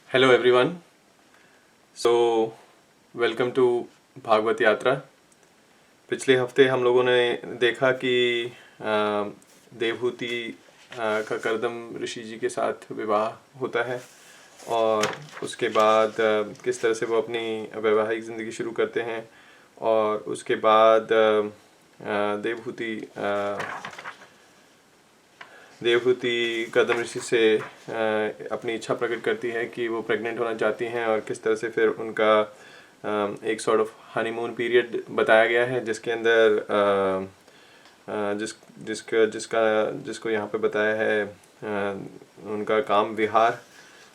Hello everyone. So welcome to Bhagwat Yatra. पिछले हफ्ते हम लोगों ने देखा कि देवहूति का कर्दम ऋषि जी के साथ विवाह होता है और उसके बाद किस तरह से वो अपनी वैवाहिक ज़िंदगी शुरू करते हैं और उसके बाद देवहूति कर्दम ऋषि से अपनी इच्छा प्रकट करती है कि वो प्रेग्नेंट होना चाहती हैं और किस तरह से फिर उनका एक सॉर्ट ऑफ हनीमून पीरियड बताया गया है जिसके अंदर जिसको यहाँ पे बताया है उनका काम विहार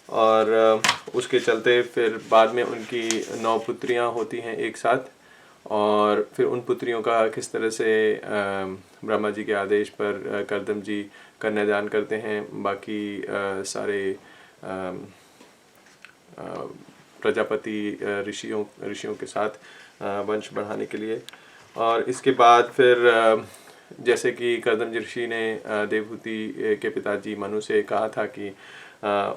और उसके चलते फिर बाद में उनकी 9 पुत्रियाँ होती हैं एक साथ और फिर उन पुत्रियों का किस तरह से ब्रह्मा जी के आदेश पर कर्दम जी कन्यादान करते हैं बाकी सारे प्रजापति ऋषियों के साथ वंश बढ़ाने के लिए। और इसके बाद फिर जैसे कि कर्दम ऋषि ने देवहूति के पिताजी मनु से कहा था कि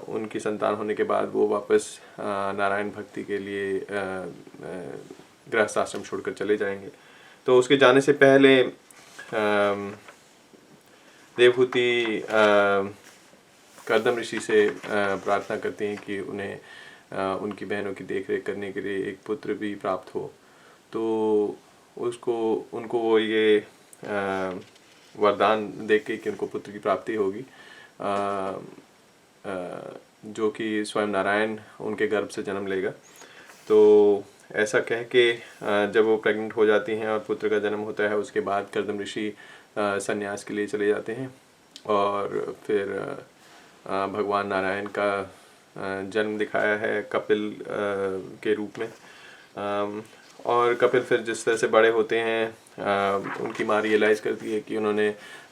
उनकी संतान होने के बाद वो वापस नारायण भक्ति के लिए गृहस्थ आश्रम छोड़कर चले जाएंगे। तो उसके जाने से पहले देवहूति कर्दम ऋषि से प्रार्थना करती हैं कि उन्हें उनकी बहनों की देखरेख करने के लिए एक पुत्र भी प्राप्त हो। तो उनको ये वरदान देख के कि उनको पुत्र की प्राप्ति होगी जो कि स्वयं नारायण उनके गर्भ से जन्म लेगा। तो ऐसा कह के जब वो प्रेग्नेंट हो जाती हैं और पुत्र का जन्म होता है उसके बाद कर्दम ऋषि संन्यास के लिए चले जाते हैं और फिर भगवान नारायण का जन्म दिखाया है कपिल के रूप में। और कपिल फिर जिस तरह से बड़े होते हैं उनकी माँ रियलाइज़ करती है कि उन्होंने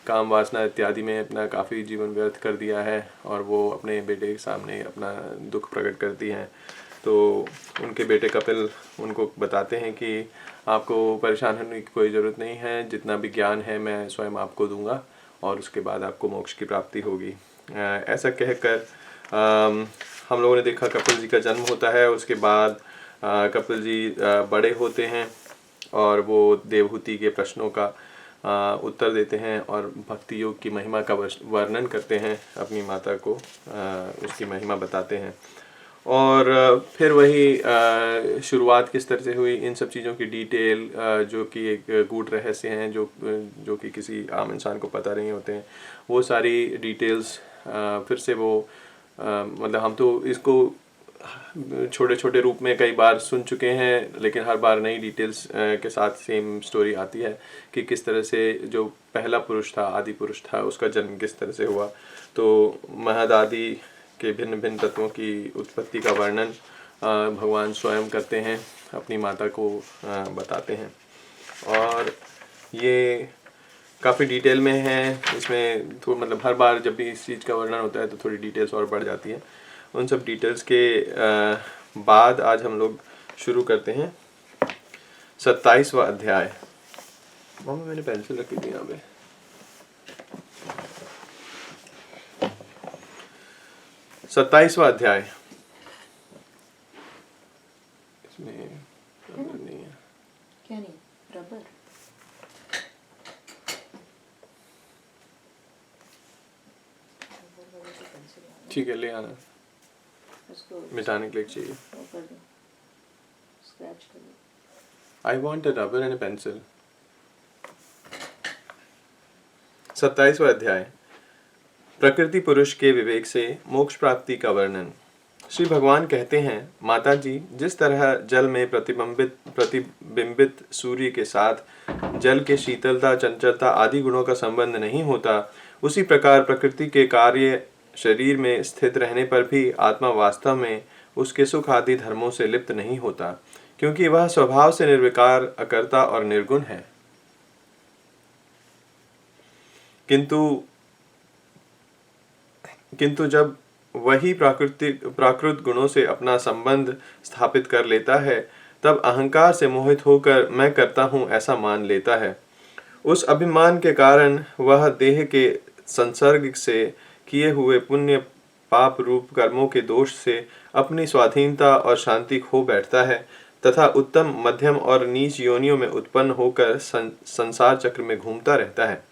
काम वासना इत्यादि में अपना काफ़ी जीवन व्यर्थ कर दिया है और वो अपने बेटे के सामने अपना दुख प्रकट करती हैं। तो उनके बेटे कपिल उनको बताते हैं कि आपको परेशान होने की कोई ज़रूरत नहीं है, जितना भी ज्ञान है मैं स्वयं आपको दूंगा और उसके बाद आपको मोक्ष की प्राप्ति होगी। ऐसा कहकर हम लोगों ने देखा कपिल जी का जन्म होता है। उसके बाद कपिल जी बड़े होते हैं और वो देवहूति के प्रश्नों का उत्तर देते हैं और भक्ति योग की महिमा का वर्णन करते हैं, अपनी माता को उसकी महिमा बताते हैं। और फिर वही शुरुआत किस तरह से हुई इन सब चीज़ों की डिटेल जो कि एक गूढ़ रहस्य हैं जो कि किसी आम इंसान को पता नहीं होते हैं, वो सारी डिटेल्स फिर से वो मतलब हम तो इसको छोटे छोटे रूप में कई बार सुन चुके हैं लेकिन हर बार नई डिटेल्स के साथ सेम स्टोरी आती है कि किस तरह से जो पहला पुरुष था, आदि पुरुष था, उसका जन्म किस तरह से हुआ। तो महदादि के भिन्न भिन्न तत्वों की उत्पत्ति का वर्णन भगवान स्वयं करते हैं, अपनी माता को बताते हैं और ये काफ़ी डिटेल में है। इसमें तो मतलब हर बार जब भी इस चीज़ का वर्णन होता है तो थोड़ी डिटेल्स और बढ़ जाती हैं। उन सब डिटेल्स के बाद आज हम लोग शुरू करते हैं 27वां अध्याय। मामा मैंने पेंसिल रखी थी यहाँ पे। 27वां अध्याय। इसमें रबर नहीं है। क्या नहीं? रबर? ठीक है, ले आना, उसको मिटाने के लिए चाहिए। वो कर दो, स्क्रैच कर दो। I want a rubber and a pencil. 27वां अध्याय। प्रकृति पुरुष के विवेक से मोक्ष प्राप्ति का वर्णन। श्री भगवान कहते हैं, माता जी, जिस तरह जल में प्रतिबिंबित सूर्य के साथ जल के शीतलता, चंचलता आदि गुणों का संबंध नहीं होता, उसी प्रकार प्रकृति के कार्य शरीर में स्थित रहने पर भी आत्मा वास्तव में उसके सुख आदि धर्मों से लिप्त नहीं होता, क्योंकि वह स्वभाव से निर्विकार, अकर्ता और निर्गुण है। किंतु जब वही प्राकृत गुणों से अपना संबंध स्थापित कर लेता है, तब अहंकार से मोहित होकर मैं करता हूँ ऐसा मान लेता है। उस अभिमान के कारण वह देह के संसर्ग से किए हुए पुण्य पाप रूप कर्मों के दोष से अपनी स्वाधीनता और शांति खो बैठता है तथा उत्तम, मध्यम और नीच योनियों में उत्पन्न होकर संसार चक्र में घूमता रहता है।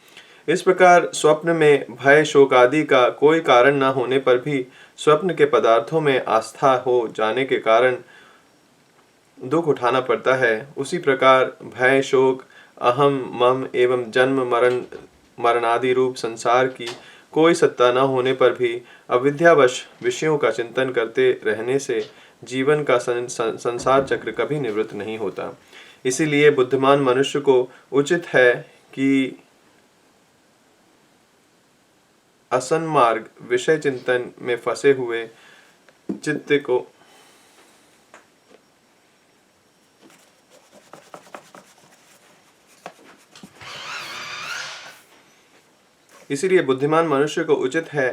इस प्रकार स्वप्न में भय शोक आदि का कोई कारण न होने पर भी स्वप्न के पदार्थों में आस्था हो जाने के कारण दुख उठाना पड़ता है, उसी प्रकार भय शोक अहम मम एवं जन्म मरणादि रूप संसार की कोई सत्ता न होने पर भी अविद्यावश विषयों का चिंतन करते रहने से जीवन का संसार चक्र कभी निवृत्त नहीं होता। इसीलिए बुद्धिमान मनुष्य को उचित है कि असन्मार्ग विषय चिंतन में फंसे हुए चित्त को इसीलिए बुद्धिमान मनुष्य को उचित है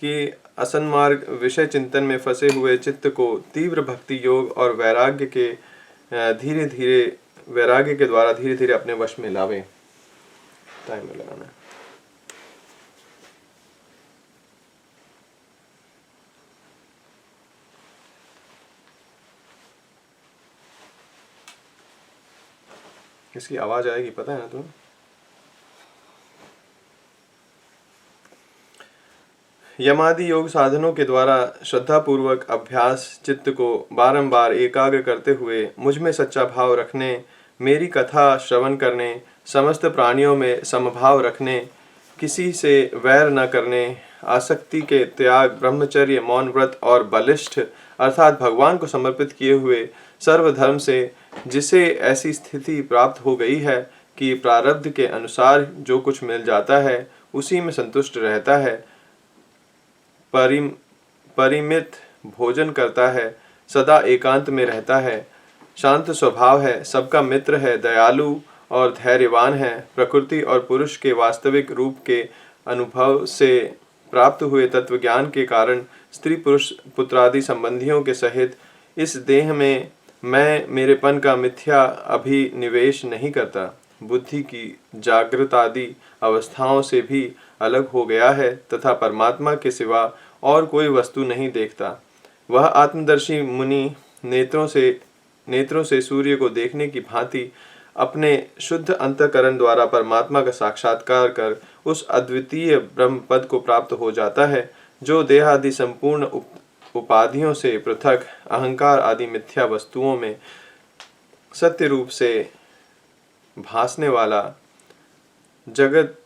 कि असन्मार्ग विषय चिंतन में फंसे हुए चित्त को तीव्र भक्ति योग और वैराग्य के द्वारा धीरे धीरे अपने वश में लावे। टाइम लगाना है। इसकी आवाज आएगी, पता है ना तुम्हें? यमादि योग साधनों के द्वारा श्रद्धा पूर्वक अभ्यास चित्त को बारंबार एकाग्र करते हुए मुझ में सच्चा भाव रखने, मेरी कथा श्रवण करने, समस्त प्राणियों में समभाव रखने, किसी से वैर न करने, आसक्ति के त्याग, ब्रह्मचर्य, मौन व्रत और बलिष्ठ अर्थात भगवान को समर्पित किए हुए सर्वधर्म से जिसे ऐसी स्थिति प्राप्त हो गई है कि प्रारब्ध के अनुसार जो कुछ मिल जाता है उसी में संतुष्ट रहता है, परिमित भोजन करता है, सदा एकांत में रहता है, शांत स्वभाव है, सबका मित्र है, दयालु और धैर्यवान है, प्रकृति और पुरुष के वास्तविक रूप के अनुभव से प्राप्त हुए तत्व ज्ञान के कारण स्त्री पुरुष पुत्रादि संबंधियों के सहित इस देह में मैं मेरेपन का मिथ्या अभिनिवेश नहीं करता, बुद्धि की जागृतादि अवस्थाओं से भी अलग हो गया है तथा परमात्मा के सिवा और कोई वस्तु नहीं देखता। वह आत्मदर्शी मुनि नेत्रों से सूर्य को देखने की भांति अपने शुद्ध अंतःकरण द्वारा परमात्मा का साक्षात्कार कर उस अद्वितीय ब्रह्म पद को प्राप्त हो जाता है, जो देहादि संपूर्ण उपाधियों से पृथक अहंकार आदि मिथ्या वस्तुओं में सत्य रूप से भासने वाला, जगत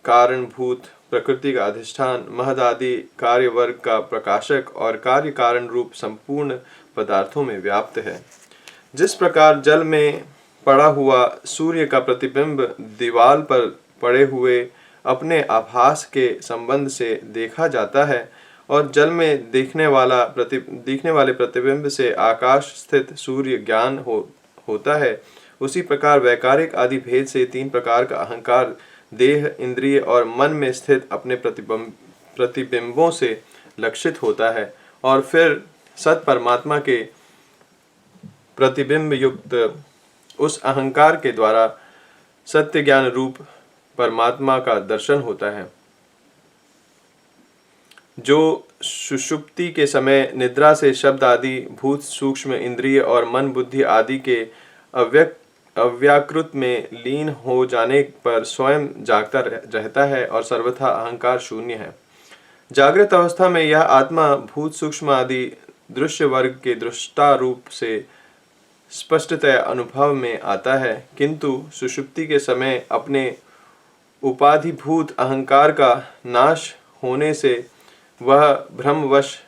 कारणभूत, प्रकृति का अधिष्ठान, महदादि कार्य वर्ग का प्रकाशक और कार्य कारण रूप संपूर्ण पदार्थों में व्याप्त है। जिस प्रकार जल में पड़ा हुआ सूर्य का प्रतिबिंब दीवाल पर पड़े हुए अपने आभास के संबंध से देखा जाता है और जल में दिखने वाले प्रतिबिंब से आकाश स्थित सूर्य ज्ञान होता है, उसी प्रकार वैकारिक आदि भेद से तीन प्रकार का अहंकार देह, इंद्रिय और मन में स्थित अपने प्रतिबिंबों से लक्षित होता है और फिर सत परमात्मा के प्रतिबिंब युक्त उस अहंकार के द्वारा सत्य ज्ञान रूप परमात्मा का दर्शन होता है, जो सुषुप्ति के समय निद्रा से शब्द आदि भूत सूक्ष्म इंद्रिय और मन बुद्धि आदि के अव्याकृत में लीन हो जाने पर स्वयं जागता रहता है और सर्वथा अहंकार शून्य है। जागृत अवस्था में यह आत्मा भूत सूक्ष्म आदि दृश्य वर्ग के दृष्टा रूप से स्पष्टतः अनुभव में आता है, किंतु सुषुप्ति के समय अपने उपाधिभूत अहंकार का नाश होने से वह भ्रमवश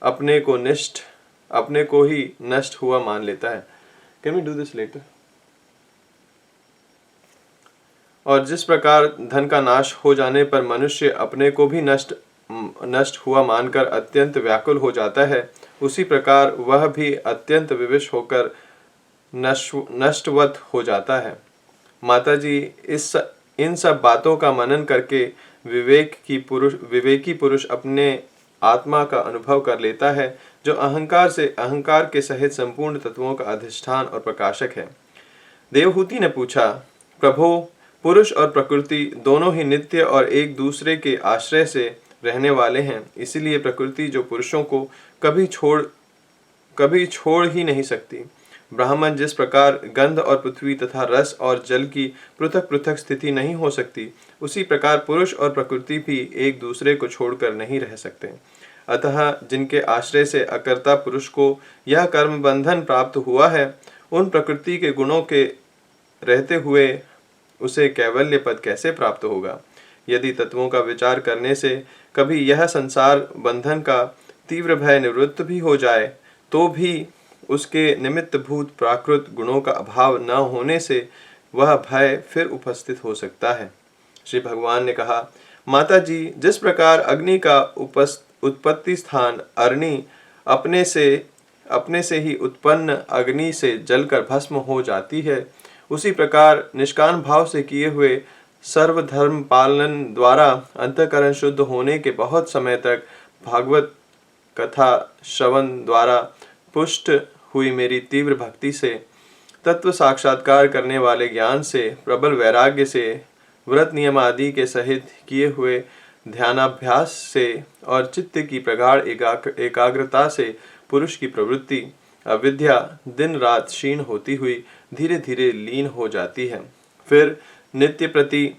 अपने को ही नष्ट हुआ मान लेता है। Can we do this later? और जिस प्रकार धन का नाश हो जाने पर मनुष्य अपने को भी नष्ट हुआ मानकर अत्यंत व्याकुल हो जाता है, उसी प्रकार वह भी अत्यंत विवश होकर नष्टवत हो जाता है। माताजी इन सब बातों का मनन करके विवेकी पुरुष अपने आत्मा का अनुभव कर लेता है, जो अहंकार के सहित संपूर्ण तत्वों का अधिष्ठान और प्रकाशक है। देवहूति ने पूछा, प्रभो, पुरुष और प्रकृति दोनों ही नित्य और एक दूसरे के आश्रय से रहने वाले हैं, इसीलिए प्रकृति जो पुरुषों को कभी छोड़ ही नहीं सकती। ब्राह्मण जिस प्रकार गंध और पृथ्वी तथा रस और जल की पृथक पृथक स्थिति नहीं हो सकती, उसी प्रकार पुरुष और प्रकृति भी एक दूसरे को छोड़कर नहीं रह सकते। अतः जिनके आश्रय से अकर्ता पुरुष को यह कर्म बंधन प्राप्त हुआ है, उन प्रकृति के गुणों के रहते हुए उसे कैवल्य पद कैसे प्राप्त होगा। यदि तत्वों का विचार करने से कभी यह संसार बंधन का तीव्र भय निवृत्त भी हो जाए, तो भी उसके निमित्त भूत प्राकृत गुणों का अभाव न होने से वह भय फिर उपस्थित हो सकता है। श्री भगवान ने कहा, माता जी, जिस प्रकार अग्नि का उत्पत्ति स्थान अरणि अपने से ही उत्पन्न अग्नि से जलकर भस्म हो जाती है, उसी प्रकार निष्काम भाव से किए हुए सर्वधर्म पालन द्वारा अंतःकरण शुद्ध होने के बहुत समय तक भागवत कथा श्रवण द्वारा पुष्ट हुई मेरी तीव्र भक्ति से, तत्व साक्षात्कार करने वाले ज्ञान से, प्रबल वैराग्य से, व्रत नियम आदि के सहित किए हुए ध्यानाभ्यास से और चित्त की प्रगाढ़ एकाग्रता से पुरुष की प्रवृत्ति अविद्या दिन रात क्षीण होती हुई धीरे धीरे लीन हो जाती है। फिर नित्य प्रति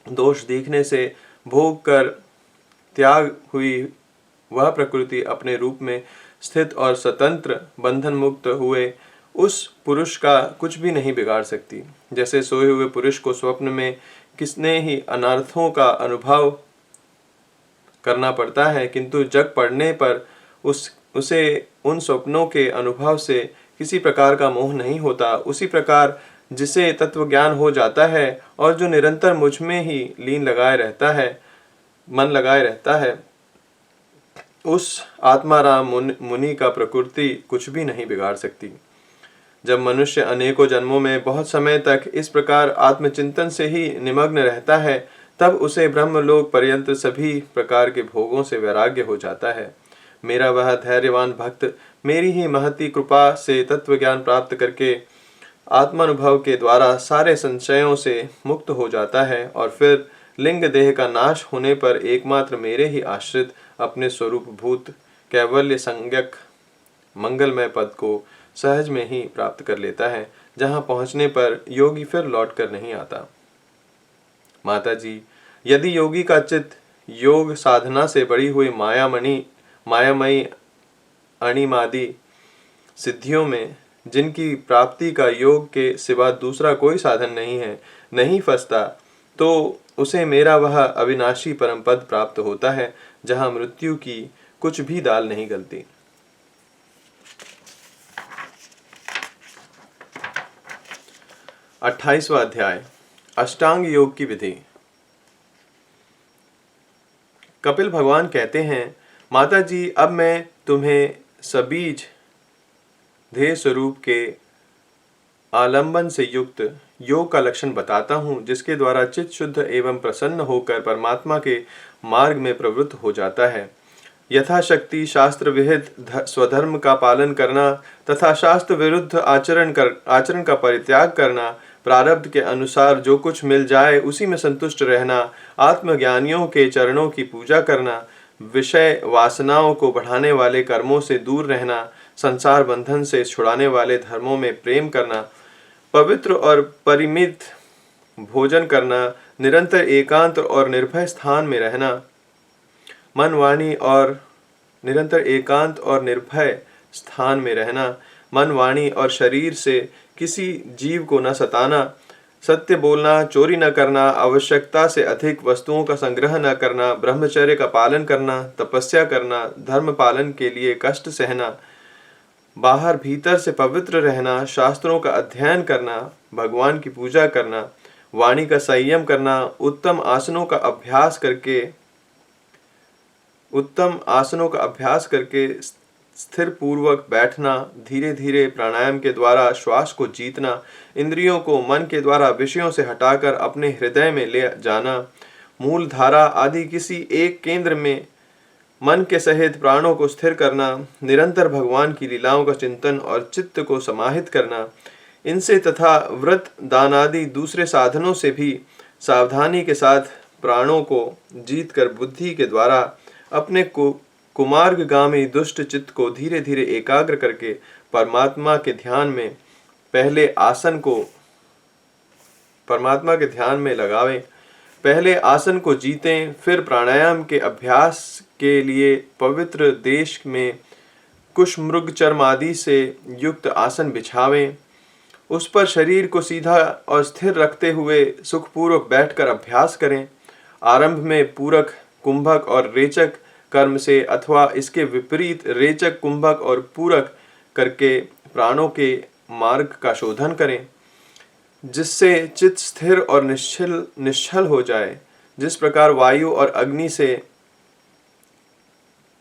दोष देखने से भोग कर त्याग हुई वह प्रकृति अपने रूप में स्थित और स्वतंत्र बंधन मुक्त हुए उस पुरुष का कुछ भी नहीं बिगाड़ सकती। जैसे सोए हुए पुरुष को स्वप्न में किसने ही अनर्थों का अनुभव करना पड़ता है, किंतु जग पड़ने पर उसे उन स्वप्नों के अनुभव से किसी प्रकार का मोह नहीं होता, उसी प्रकार जिसे तत्व ज्ञान हो जाता है और जो निरंतर मुझ में ही मन लगाए रहता है, उस आत्माराम मुनि का प्रकृति कुछ भी नहीं बिगाड़ सकती। जब मनुष्य अनेकों जन्मों में बहुत समय तक इस प्रकार आत्मचिंतन से ही निमग्न रहता है, तब उसे ब्रह्मलोक पर्यंत सभी प्रकार के भोगों से वैराग्य हो जाता है। मेरा वह धैर्यवान भक्त मेरी ही महती कृपा से तत्व ज्ञान प्राप्त करके आत्मानुभव के द्वारा सारे संशयों से मुक्त हो जाता है और फिर लिंग देह का नाश होने पर एकमात्र मेरे ही आश्रित अपने स्वरूप भूत कैवल्य संज्ञक मंगलमय पद को सहज में ही प्राप्त कर लेता है, जहां पहुंचने पर योगी फिर लौट कर नहीं आता। माता जी, यदि योगी का चित्त योग साधना से बड़ी हुई मायामयी अणिमादि सिद्धियों में, जिनकी प्राप्ति का योग के सिवा दूसरा कोई साधन नहीं फंसता, तो उसे मेरा वह अविनाशी परम पद प्राप्त होता है, जहां मृत्यु की कुछ भी दाल नहीं गलती। 28वां अध्याय अष्टांग योग की विधि। कपिल भगवान कहते हैं, माता जी, अब मैं तुम्हें सबीज ध्येय स्वरूप के आलंबन से युक्त योग का लक्षण बताता हूँ, जिसके द्वारा चित्त शुद्ध एवं प्रसन्न होकर परमात्मा के मार्ग में प्रवृत्त हो जाता है। यथाशक्ति शास्त्र विहित स्वधर्म का पालन करना तथा शास्त्र विरुद्ध आचरण का परित्याग करना, प्रारब्ध के अनुसार जो कुछ मिल जाए उसी में संतुष्ट रहना, आत्मज्ञानियों के चरणों की पूजा करना, विषय वासनाओं को बढ़ाने वाले कर्मों से दूर रहना, संसार बंधन से छुड़ाने वाले धर्मों में प्रेम करना, पवित्र और परिमित भोजन करना, निरंतर एकांत और निर्भय स्थान में रहना, मन वाणी और शरीर से किसी जीव को न सताना, सत्य बोलना, चोरी न करना, आवश्यकता से अधिक वस्तुओं का संग्रह न करना, ब्रह्मचर्य का पालन करना, तपस्या करना, धर्म पालन के लिए कष्ट सहना, बाहर भीतर से पवित्र रहना, शास्त्रों का अध्ययन करना, भगवान की पूजा करना, वाणी का संयम करना, उत्तम आसनों का अभ्यास करके स्थिर पूर्वक बैठना, धीरे धीरे प्राणायाम के द्वारा श्वास को जीतना, इंद्रियों को मन के द्वारा विषयों से हटाकर अपने हृदय में ले जाना, मूल धारा आदि किसी एक केंद्र में मन के सहित प्राणों को स्थिर करना, निरंतर भगवान की लीलाओं का चिंतन और चित्त को समाहित करना, इनसे तथा व्रत दान आदि दूसरे साधनों से भी सावधानी के साथ प्राणों को जीतकर बुद्धि के द्वारा अपने कुमार्गगामी दुष्ट चित्त को धीरे धीरे एकाग्र करके परमात्मा के ध्यान में लगावें। पहले आसन को जीतें, फिर प्राणायाम के अभ्यास के लिए पवित्र देश में कुशमृग चर्म आदि से युक्त आसन बिछावें। उस पर शरीर को सीधा और स्थिर रखते हुए सुखपूर्वक बैठकर अभ्यास करें। आरंभ में पूरक, कुंभक और रेचक कर्म से अथवा इसके विपरीत रेचक, कुंभक और पूरक करके प्राणों के मार्ग का शोधन करें, जिससे चित्त स्थिर और निश्चल हो जाए। जिस प्रकार वायु और अग्नि से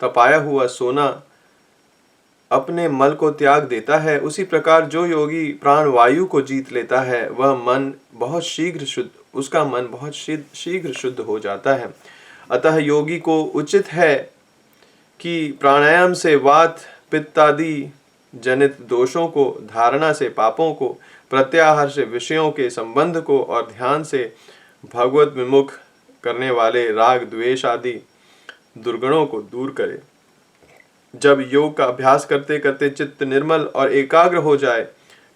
तपाया हुआ सोना अपने मल को त्याग देता है, उसी प्रकार जो योगी प्राण वायु को जीत लेता है उसका मन बहुत शीघ्र शुद्ध हो जाता है। अतः योगी को उचित है कि प्राणायाम से वात पित्तादि जनित दोषों को, धारणा से पापों को, प्रत्याहार से विषयों के संबंध को और ध्यान से भगवत विमुख करने वाले राग द्वेष आदि दुर्गुणों को दूर करे। जब योग का अभ्यास करते करते चित्त निर्मल और एकाग्र हो जाए,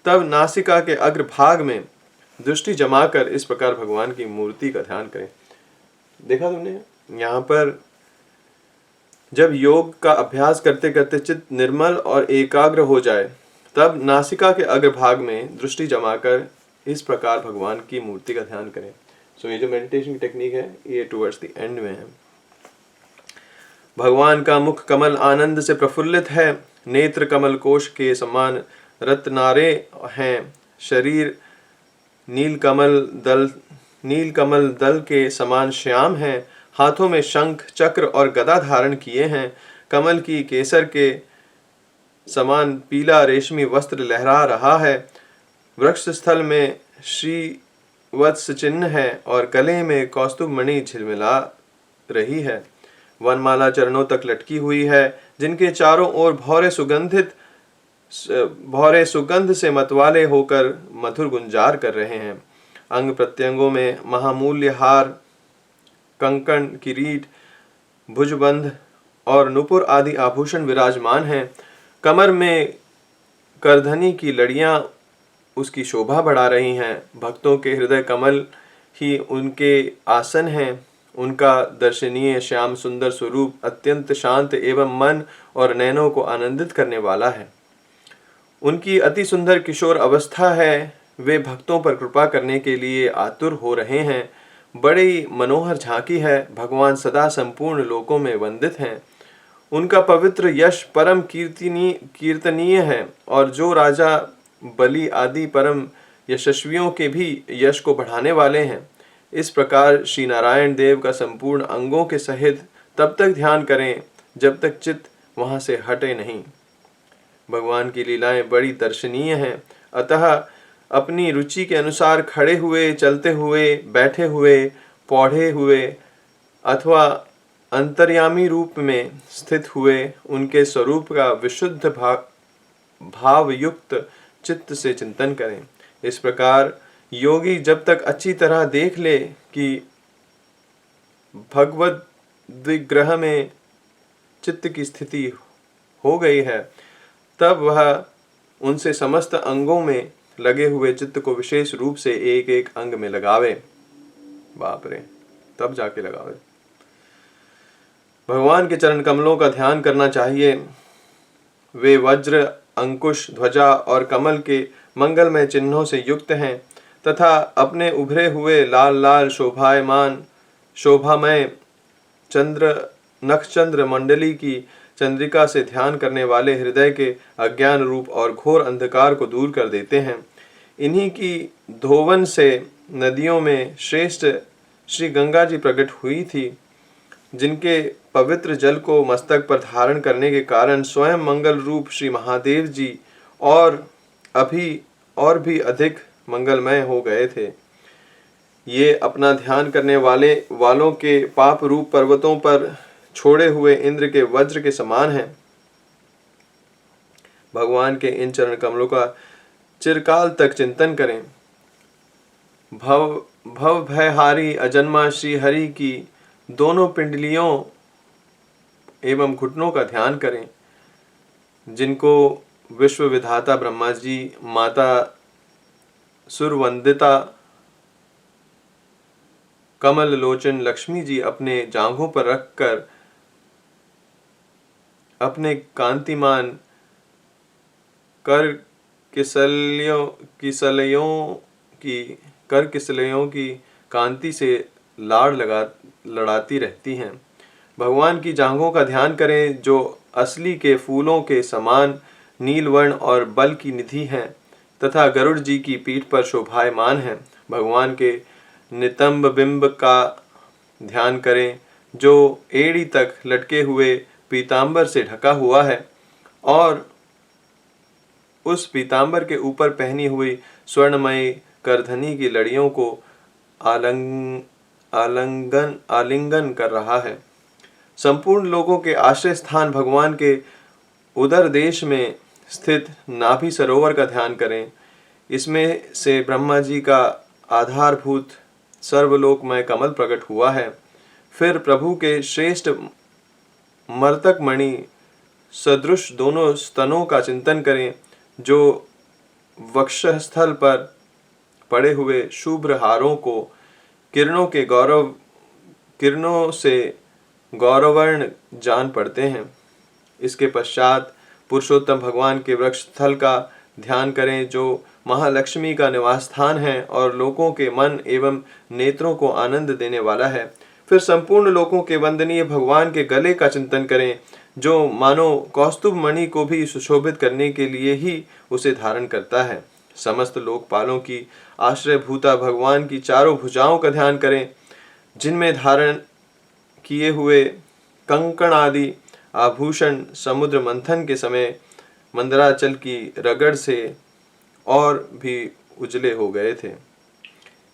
तब नासिका के अग्रभाग में दृष्टि जमाकर इस प्रकार भगवान की मूर्ति का ध्यान करें। देखा तुमने यहाँ पर, जब योग का अभ्यास करते करते चित्त निर्मल और एकाग्र हो जाए, तब नासिका के अग्रभाग में दृष्टि जमाकर इस प्रकार भगवान की मूर्ति का ध्यान करें। सो ये जो मेडिटेशन की टेक्निक है, ये टुवर्ड्स द एंड में है। भगवान का मुख कमल आनंद से प्रफुल्लित है, नेत्र कमल कोश के समान रत्नारे हैं, शरीर नीलकमल दल के समान श्याम है, हाथों में शंख चक्र और गदा धारण किए हैं, कमल की केसर के समान पीला रेशमी वस्त्र लहरा रहा है, वृक्ष स्थल में श्री वत्स चिन्ह है और गले में कौस्तुभ मणि झिलमिला रही है। वनमाला चरणों तक लटकी हुई है, जिनके चारों ओर भौरे सुगंध से मतवाले होकर मधुर गुंजार कर रहे हैं। अंग प्रत्यंगों में महामूल्य हार, कंकण, किरीट, भुजबंध और नुपुर आदि आभूषण विराजमान हैं। कमर में करधनी की लड़ियां उसकी शोभा बढ़ा रही हैं। भक्तों के हृदय कमल ही उनके आसन हैं। उनका दर्शनीय श्याम सुंदर स्वरूप अत्यंत शांत एवं मन और नयनों को आनंदित करने वाला है। उनकी अति सुंदर किशोर अवस्था है। वे भक्तों पर कृपा करने के लिए आतुर हो रहे हैं। बड़ी मनोहर झांकी है। भगवान सदा संपूर्ण लोकों में वंदित हैं। उनका पवित्र यश परम कीर्तनीय है और जो राजा बलि आदि परम यशस्वियों के भी यश को बढ़ाने वाले हैं। इस प्रकार श्री नारायण देव का संपूर्ण अंगों के सहित तब तक ध्यान करें जब तक चित्त वहां से हटे नहीं। भगवान की लीलाएं बड़ी दर्शनीय हैं। अतः अपनी रुचि के अनुसार खड़े हुए, चलते हुए, बैठे हुए, पौधे हुए अथवा अंतर्यामी रूप में स्थित हुए उनके स्वरूप का विशुद्ध भावयुक्त चित्त से चिंतन करें। इस प्रकार योगी जब तक अच्छी तरह देख ले कि भगवत विग्रह में चित्त की स्थिति हो गई है, तब वह उनसे समस्त अंगों में लगे हुए चित्त को विशेष रूप से एक एक अंग में लगावे। बाप रे, तब जाके लगावे। भगवान के चरण कमलों का ध्यान करना चाहिए। वे वज्र, अंकुश, ध्वजा और कमल के मंगलमय चिन्हों से युक्त हैं तथा अपने उभरे हुए लाल लाल शोभामय नक्षचंद्र मंडली की चंद्रिका से ध्यान करने वाले हृदय के अज्ञान रूप और घोर अंधकार को दूर कर देते हैं। इन्हीं की धोवन से नदियों में श्रेष्ठ श्री गंगा जी प्रकट हुई थी, जिनके पवित्र जल को मस्तक पर धारण करने के कारण स्वयं मंगल रूप श्री महादेव जी और भी अधिक मंगलमय हो गए थे। ये अपना ध्यान करने वालों के पाप रूप पर्वतों पर छोड़े हुए इंद्र के वज्र के समान हैं। भगवान के इन चरण कमलों का चिरकाल तक चिंतन करें। भव भयहारी अजन्मा श्री हरि की दोनों पिंडलियों एवं घुटनों का ध्यान करें, जिनको विश्व विधाता ब्रह्मा जी, माता सुरवंदिता कमल लोचन लक्ष्मी जी अपने जांघों पर रखकर अपने कांतिमान कर किसलयों की कांति से लड़ाती रहती हैं। भगवान की जांघों का ध्यान करें, जो असली के फूलों के समान नीलवर्ण और बल की निधि हैं तथा गरुड़ जी की पीठ पर शोभायमान हैं। भगवान के नितंब बिंब का ध्यान करें, जो एड़ी तक लटके हुए पीतांबर से ढका हुआ है और उस पीतांबर के ऊपर पहनी हुई स्वर्णमयी करधनी की लड़ियों को आलिंगन कर रहा है। संपूर्ण लोगों के आश्रय स्थान भगवान के उदर देश में स्थित नाभि सरोवर का ध्यान करें। इसमें से ब्रह्मा जी का आधारभूत सर्वलोकमय कमल प्रकट हुआ है। फिर प्रभु के श्रेष्ठ मर्तक मणि सदृश दोनों स्तनों का चिंतन करें, जो वक्षस्थल पर पड़े हुए शुभ्र हारों को किरणों से गौरवर्ण जान पड़ते हैं। इसके पश्चात पुरुषोत्तम भगवान के वक्षस्थल का ध्यान करें, जो महालक्ष्मी का निवास स्थान है और लोगों के मन एवं नेत्रों को आनंद देने वाला है। फिर संपूर्ण लोगों के वंदनीय भगवान के गले का चिंतन करें, जो मानो कौस्तुभ मणि को भी सुशोभित करने के लिए ही उसे धारण करता है। समस्त लोकपालों की आश्रयभूता भगवान की चारों भुजाओं का ध्यान करें, जिनमें धारण किए हुए कंकण आदि आभूषण समुद्र मंथन के समय मंदराचल की रगड़ से और भी उजले हो गए थे।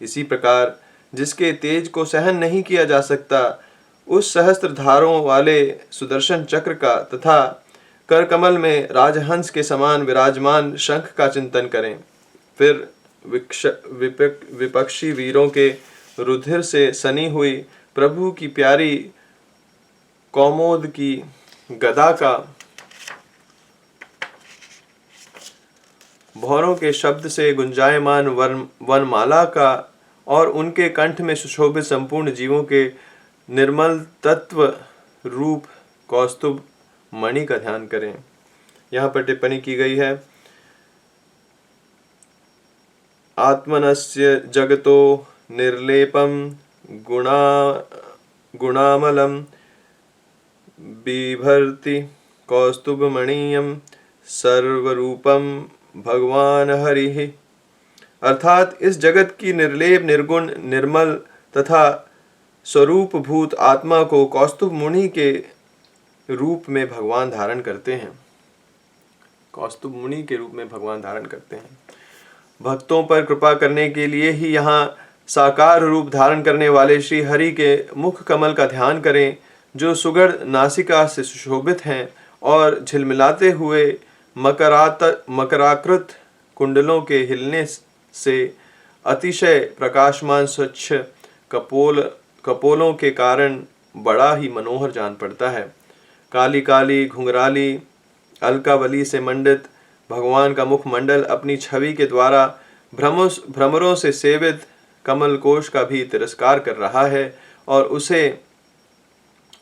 इसी प्रकार जिसके तेज को सहन नहीं किया जा सकता, उस सहस्त्र धारों वाले सुदर्शन चक्र का तथा करकमल में राजहंस के समान विराजमान शंख का चिंतन करें। फिर विपक्षी वीरों के रुधिर से सनी हुई प्रभु की प्यारी कौमोद की गदा का, भौरों के शब्द से गुंजायमान वनमाला का और उनके कंठ में सुशोभित संपूर्ण जीवों के निर्मल तत्व रूप कौस्तुभ मणि का ध्यान करें। यहाँ पर टिप्पणी की गई है, आत्मनस्य जगतो निर्लेपम गुणामलम बिभर्ति कौस्तुभमणियम सर्वरूपम भगवान हरि। अर्थात इस जगत की निर्लेप निर्गुण निर्मल तथा स्वरूप भूत आत्मा को कौस्तुभ मुनि के रूप में भगवान धारण करते हैं। कौस्तुभ मुनि के रूप में भगवान धारण करते हैं। भक्तों पर कृपा करने के लिए ही यहाँ साकार रूप धारण करने वाले श्री हरि के मुख कमल का ध्यान करें, जो सुगढ़ नासिका से सुशोभित हैं और झिलमिलाते हुए मकराकृत कुंडलों के हिलने से अतिशय प्रकाशमान स्वच्छ कपोलों के कारण बड़ा ही मनोहर जान पड़ता है। काली काली घुंघराली अलकावली से मंडित भगवान का मुखमंडल अपनी छवि के द्वारा भ्रमरों से सेवित कमल कोश का भी तिरस्कार कर रहा है और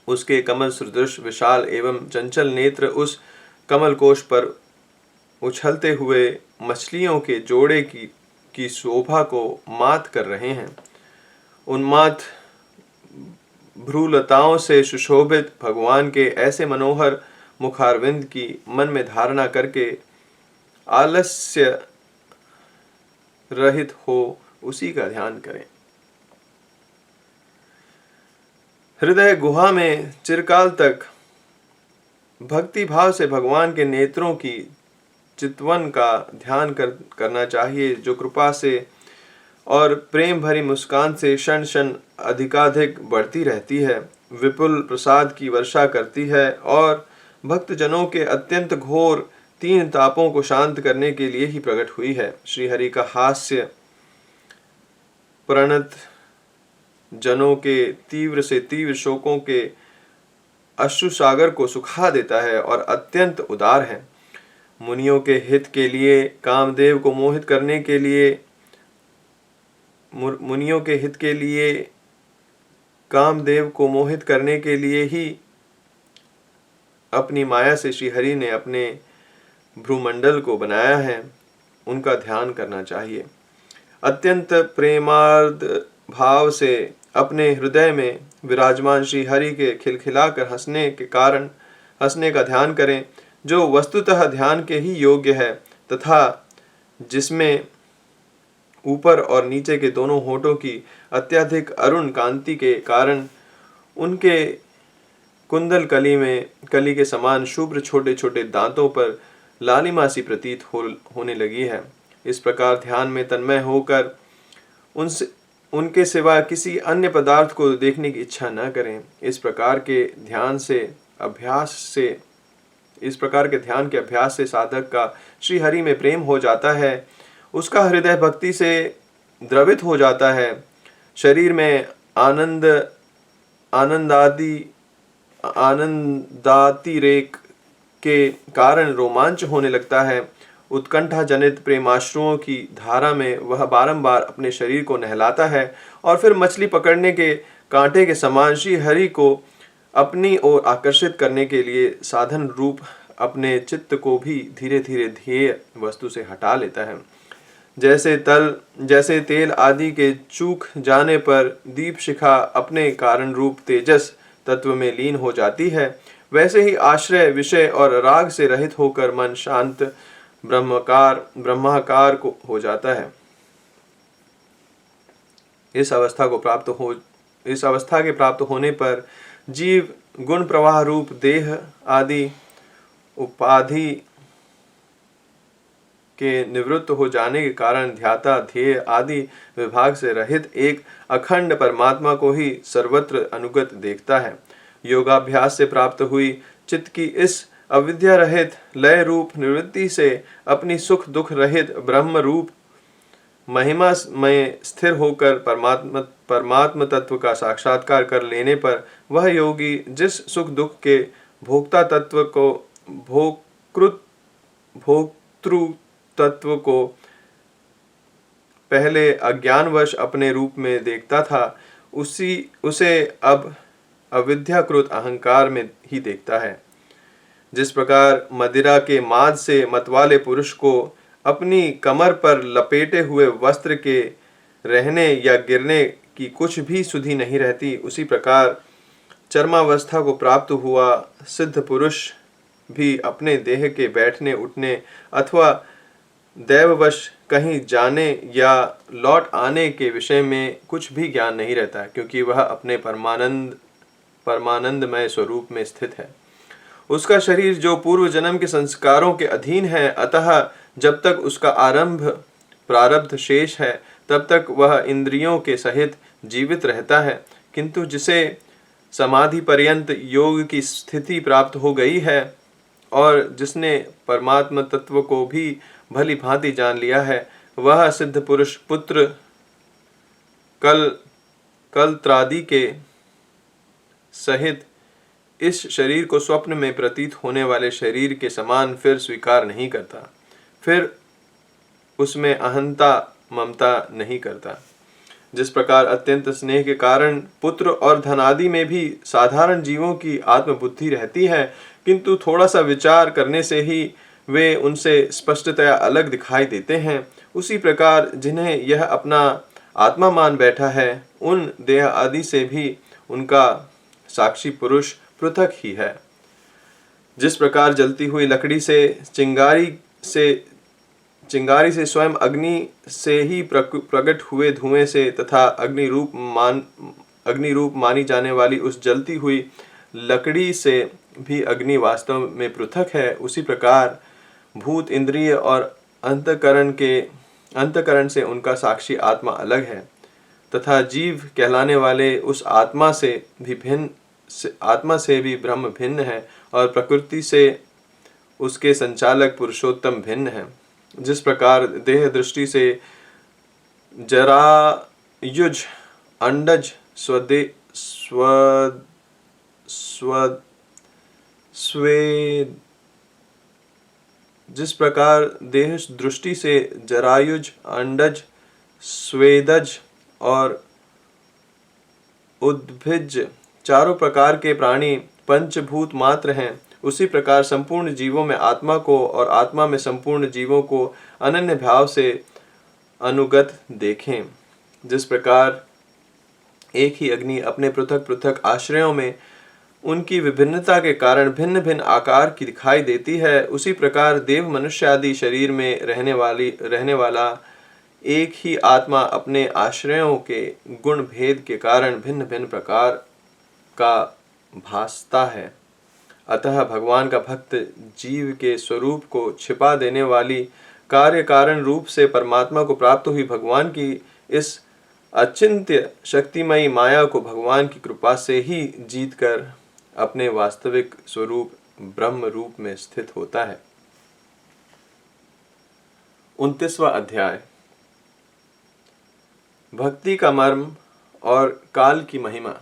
उसके कमल सदृश विशाल एवं चंचल नेत्र उस कमल कोश पर उछलते हुए मछलियों के जोड़े की शोभा को मात कर रहे हैं। उन्माद भ्रूलताओं से सुशोभित भगवान के ऐसे मनोहर मुखारविंद की मन में धारणा करके आलस्य रहित हो उसी का ध्यान करें। हृदय गुहा में चिरकाल तक भक्ति भाव से भगवान के नेत्रों की चितवन का ध्यान करना चाहिए, जो कृपा से और प्रेम भरी मुस्कान से क्षण क्षण अधिकाधिक बढ़ती रहती है, विपुल प्रसाद की वर्षा करती है और भक्तजनों के अत्यंत घोर 3 तापों को शांत करने के लिए ही प्रकट हुई है। श्री हरि का हास्य प्रणत जनों के तीव्र से तीव्र शोकों के अश्रु सागर को सुखा देता है और अत्यंत उदार है। मुनियों के हित के लिए कामदेव को मोहित करने के लिए मुनियों के हित के लिए कामदेव को मोहित करने के लिए ही अपनी माया से श्रीहरि ने अपने भ्रूमंडल को बनाया है। उनका ध्यान करना चाहिए। अत्यंत प्रेमार्द भाव से अपने हृदय में विराजमान श्रीहरि के खिलखिलाकर हंसने का ध्यान करें, जो वस्तुतः ध्यान के ही योग्य है तथा जिसमें ऊपर और नीचे के दोनों होठों की अत्यधिक अरुण कांति के कारण उनके कुंदल कली के समान शुभ्र छोटे छोटे दांतों पर लालिमा सी प्रतीत होने लगी है। इस प्रकार ध्यान में तन्मय होकर उनके सिवा किसी अन्य पदार्थ को देखने की इच्छा न करें। इस प्रकार के ध्यान के अभ्यास से साधक का श्री हरि में प्रेम हो जाता है। उसका हृदय भक्ति से द्रवित हो जाता है। शरीर में आनंदातिरेक के कारण रोमांच होने लगता है। उत्कंठा जनित प्रेमाश्रुओं की धारा में वह बारंबार अपने शरीर को नहलाता है और फिर मछली पकड़ने के कांटे के समान श्री हरि को अपनी ओर आकर्षित करने के लिए साधन रूप अपने चित्त को भी धीरे धीरे ध्येय वस्तु से हटा लेता है। जैसे तेल आदि के चूक जाने पर दीप शिखा अपने कारण रूप तेजस तत्व में लीन हो जाती है, वैसे ही आश्रय विषय और राग से रहित होकर मन शांत ब्रह्माकार को हो जाता है। इस अवस्था के प्राप्त होने पर जीव गुण प्रवाह रूप देह आदि उपाधि के निवृत्त हो जाने के कारण ध्याता ध्येय आदि विभाग से रहित एक अखंड परमात्मा को ही सर्वत्र अनुगत देखता है। योगाभ्यास से प्राप्त हुई चित्त की इस अविद्या रहित लय रूप निवृत्ति से अपनी सुख दुख रहित ब्रह्म रूप महिमा में स्थिर होकर परमात्म तत्व का साक्षात्कार कर लेने पर वह योगी जिस सुख दुख के भोक्ता तत्व को भोक्तृ तत्व को पहले अज्ञानवश अपने रूप में देखता था, उसे अब अविद्याकृत अहंकार में ही देखता है। जिस प्रकार मदिरा के माद से मतवाले पुरुष को अपनी कमर पर लपेटे हुए वस्त्र के रहने या गिरने की कुछ भी सुधि नहीं रहती, उसी प्रकार चर्मावस्था को प्राप्त हुआ सिद्ध पुरुष भी अपने देह के बैठने उठने अथवा दैववश कहीं जाने या लौट आने के विषय में कुछ भी ज्ञान नहीं रहता, क्योंकि वह अपने परमानंदमय स्वरूप में स्थित है। उसका शरीर जो पूर्व जन्म के संस्कारों के अधीन है, अतः जब तक उसका प्रारब्ध शेष है तब तक वह इंद्रियों के सहित जीवित रहता है। किंतु जिसे समाधि पर्यंत योग की स्थिति प्राप्त हो गई है और जिसने परमात्मा तत्व को भी भली भांति जान लिया है, वह सिद्ध पुरुष पुत्र कलत्रादि के सहित इस शरीर को स्वप्न में प्रतीत होने वाले शरीर के समान फिर स्वीकार नहीं करता, फिर उसमें अहंता ममता नहीं करता। जिस प्रकार अत्यंत स्नेह के कारण पुत्र और धन आदि में भी साधारण जीवों की आत्मबुद्धि रहती है, किंतु थोड़ा सा विचार करने से ही वे उनसे स्पष्टतया अलग दिखाई देते हैं, उसी प्रकार जिन्हें यह अपना आत्मा मान बैठा है, उन देह आदि से भी उनका साक्षी पुरुष पृथक ही है। जिस प्रकार जलती हुई लकड़ी से चिंगारी से स्वयं अग्नि से ही प्रकट हुए धुएं से तथा अग्नि रूप मानी जाने वाली उस जलती हुई लकड़ी से भी अग्नि वास्तव में पृथक है, उसी प्रकार भूत इंद्रिय और अंतकरण से उनका साक्षी आत्मा अलग है तथा जीव कहलाने वाले उस आत्मा से भी ब्रह्म भिन्न है और प्रकृति से उसके संचालक पुरुषोत्तम भिन्न है। जिस प्रकार देह दृष्टि से युज अंडज स्वदे स्व स्व स्वे जिस प्रकार देह दृष्टि से जरायुज, अंडज, स्वेदज और उद्भिज चारों प्रकार के प्राणी पंचभूत मात्र हैं, उसी प्रकार संपूर्ण जीवों में आत्मा को और आत्मा में संपूर्ण जीवों को अनन्य भाव से अनुगत देखें। जिस प्रकार एक ही अग्नि अपने पृथक पृथक आश्रयों में उनकी विभिन्नता के कारण भिन्न भिन्न आकार की दिखाई देती है, उसी प्रकार देव मनुष्य आदि शरीर में रहने वाला एक ही आत्मा अपने आश्रयों के गुण भेद के कारण भिन्न भिन्न प्रकार का भासता है। अतः भगवान का भक्त जीव के स्वरूप को छिपा देने वाली कार्य कारण रूप से परमात्मा को प्राप्त हुई भगवान की इस अचिंत्य शक्तिमयी माया को भगवान की कृपा से ही जीतकर अपने वास्तविक स्वरूप ब्रह्म रूप में स्थित होता है। 29वां अध्याय भक्ति का मर्म और काल की महिमा।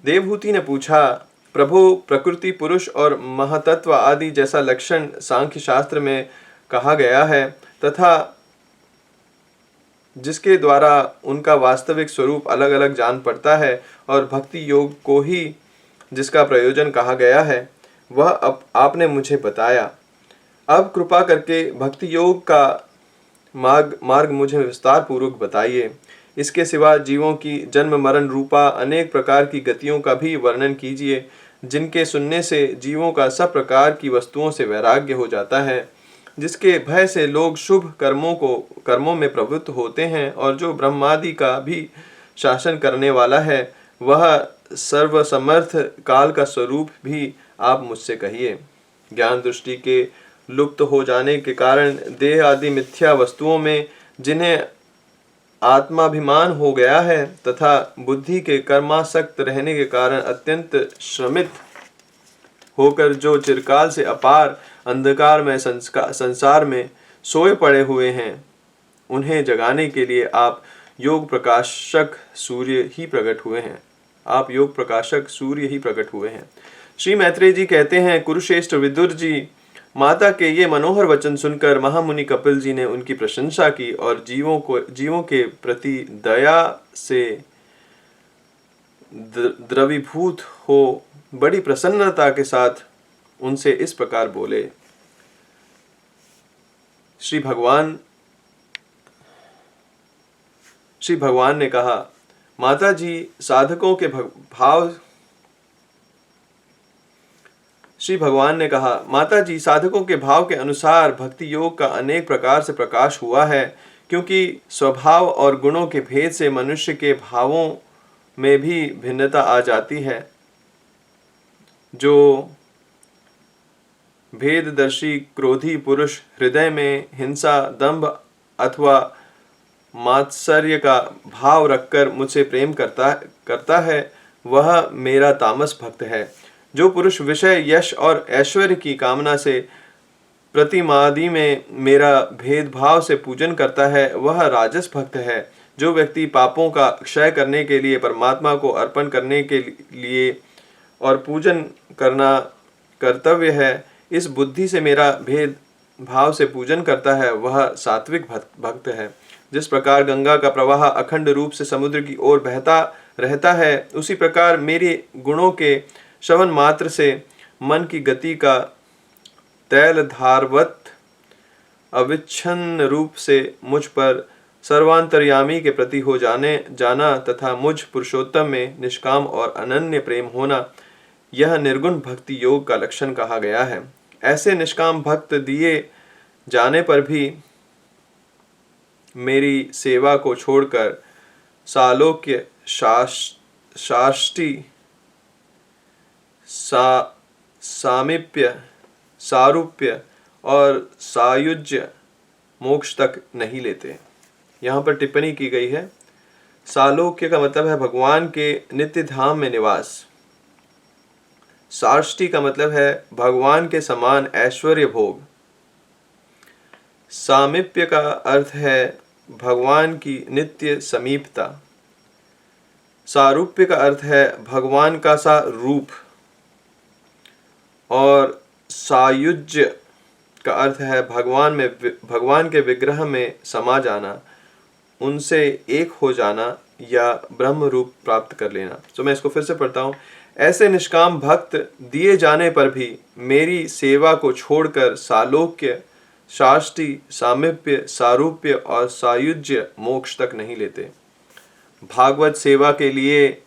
देवहूति ने पूछा, प्रभु, प्रकृति, पुरुष और महतत्व आदि जैसा लक्षण सांख्य शास्त्र में कहा गया है तथा जिसके द्वारा उनका वास्तविक स्वरूप अलग अलग जान पड़ता है, और भक्ति योग को ही जिसका प्रयोजन कहा गया है, वह अब आपने मुझे बताया। अब कृपा करके भक्ति योग का मार्ग मुझे विस्तार पूर्वक बताइए। इसके सिवा जीवों की जन्म मरण रूपा अनेक प्रकार की गतियों का भी वर्णन कीजिए, जिनके सुनने से जीवों का सब प्रकार की वस्तुओं से वैराग्य हो जाता है, जिसके भय से लोग शुभ कर्मों में प्रवृत्त होते हैं, और जो ब्रह्मादि का भी शासन करने वाला है, वह सर्वसमर्थ काल का स्वरूप भी आप मुझसे कहिए। ज्ञान दृष्टि के लुप्त हो जाने के कारण देह आदि मिथ्या वस्तुओं में जिन्हें आत्माभिमान हो गया है तथा बुद्धि के कर्मासक्त रहने के कारण अत्यंत श्रमित होकर जो चिरकाल से अपार अंधकार में संसार में सोए पड़े हुए हैं, उन्हें जगाने के लिए आप योग प्रकाशक सूर्य ही प्रकट हुए हैं। श्री मैत्रेय जी कहते हैं, कुरुश्रेष्ठ विदुर जी, माता के ये मनोहर वचन सुनकर महामुनि कपिल जी ने उनकी प्रशंसा की और जीवों के प्रति दया से द्रवीभूत हो बड़ी प्रसन्नता के साथ उनसे इस प्रकार बोले। श्री भगवान ने कहा, माता जी साधकों के भाव के अनुसार भक्ति योग का अनेक प्रकार से प्रकाश हुआ है, क्योंकि स्वभाव और गुणों के भेद से मनुष्य के भावों में भी भिन्नता आ जाती है। जो भेददर्शी क्रोधी पुरुष हृदय में हिंसा, दंभ अथवा मात्सर्य का भाव रखकर मुझसे प्रेम करता है, वह मेरा तामस भक्त है। जो पुरुष विषय, यश और ऐश्वर्य की कामना से प्रतिमादि में मेरा भेदभाव से पूजन करता है, वह राजस भक्त है। जो व्यक्ति पापों का क्षय करने के लिए परमात्मा को अर्पण करने के लिए और पूजन करना कर्तव्य है, इस बुद्धि से मेरा भेद भाव से पूजन करता है, वह सात्विक भक्त है। जिस प्रकार गंगा का प्रवाह अखंड रूप से समुद्र की ओर बहता रहता है, उसी प्रकार मेरे गुणों के श्रवण मात्र से मन की गति का तैल धारवत अविच्छिन्न रूप से मुझ पर सर्वांतर्यामी के प्रति हो जाना तथा मुझ पुरुषोत्तम में निष्काम और अनन्य प्रेम होना, यह निर्गुण भक्ति योग का लक्षण कहा गया है। ऐसे निष्काम भक्त दिए जाने पर भी मेरी सेवा को छोड़कर सालोक्य, शाष्टि, सामीप्य, सारूप्य और सायुज्य मोक्ष तक नहीं लेते। यहाँ पर टिप्पणी की गई है, सालोक्य का मतलब है भगवान के नित्य धाम में निवास। साष्टि का मतलब है भगवान के समान ऐश्वर्य भोग। सामीप्य का अर्थ है भगवान की नित्य समीपता। सारूप्य का अर्थ है भगवान का सा रूप, और सायुज्य का अर्थ है भगवान के विग्रह में समा जाना, उनसे एक हो जाना या ब्रह्म रूप प्राप्त कर लेना। तो मैं इसको फिर से पढ़ता हूँ। ऐसे निष्काम भक्त दिए जाने पर भी मेरी सेवा को छोड़कर सालोक्य, शाष्टि, सामीप्य, सारूप्य और सायुज्य मोक्ष तक नहीं लेते। भागवत सेवा के लिए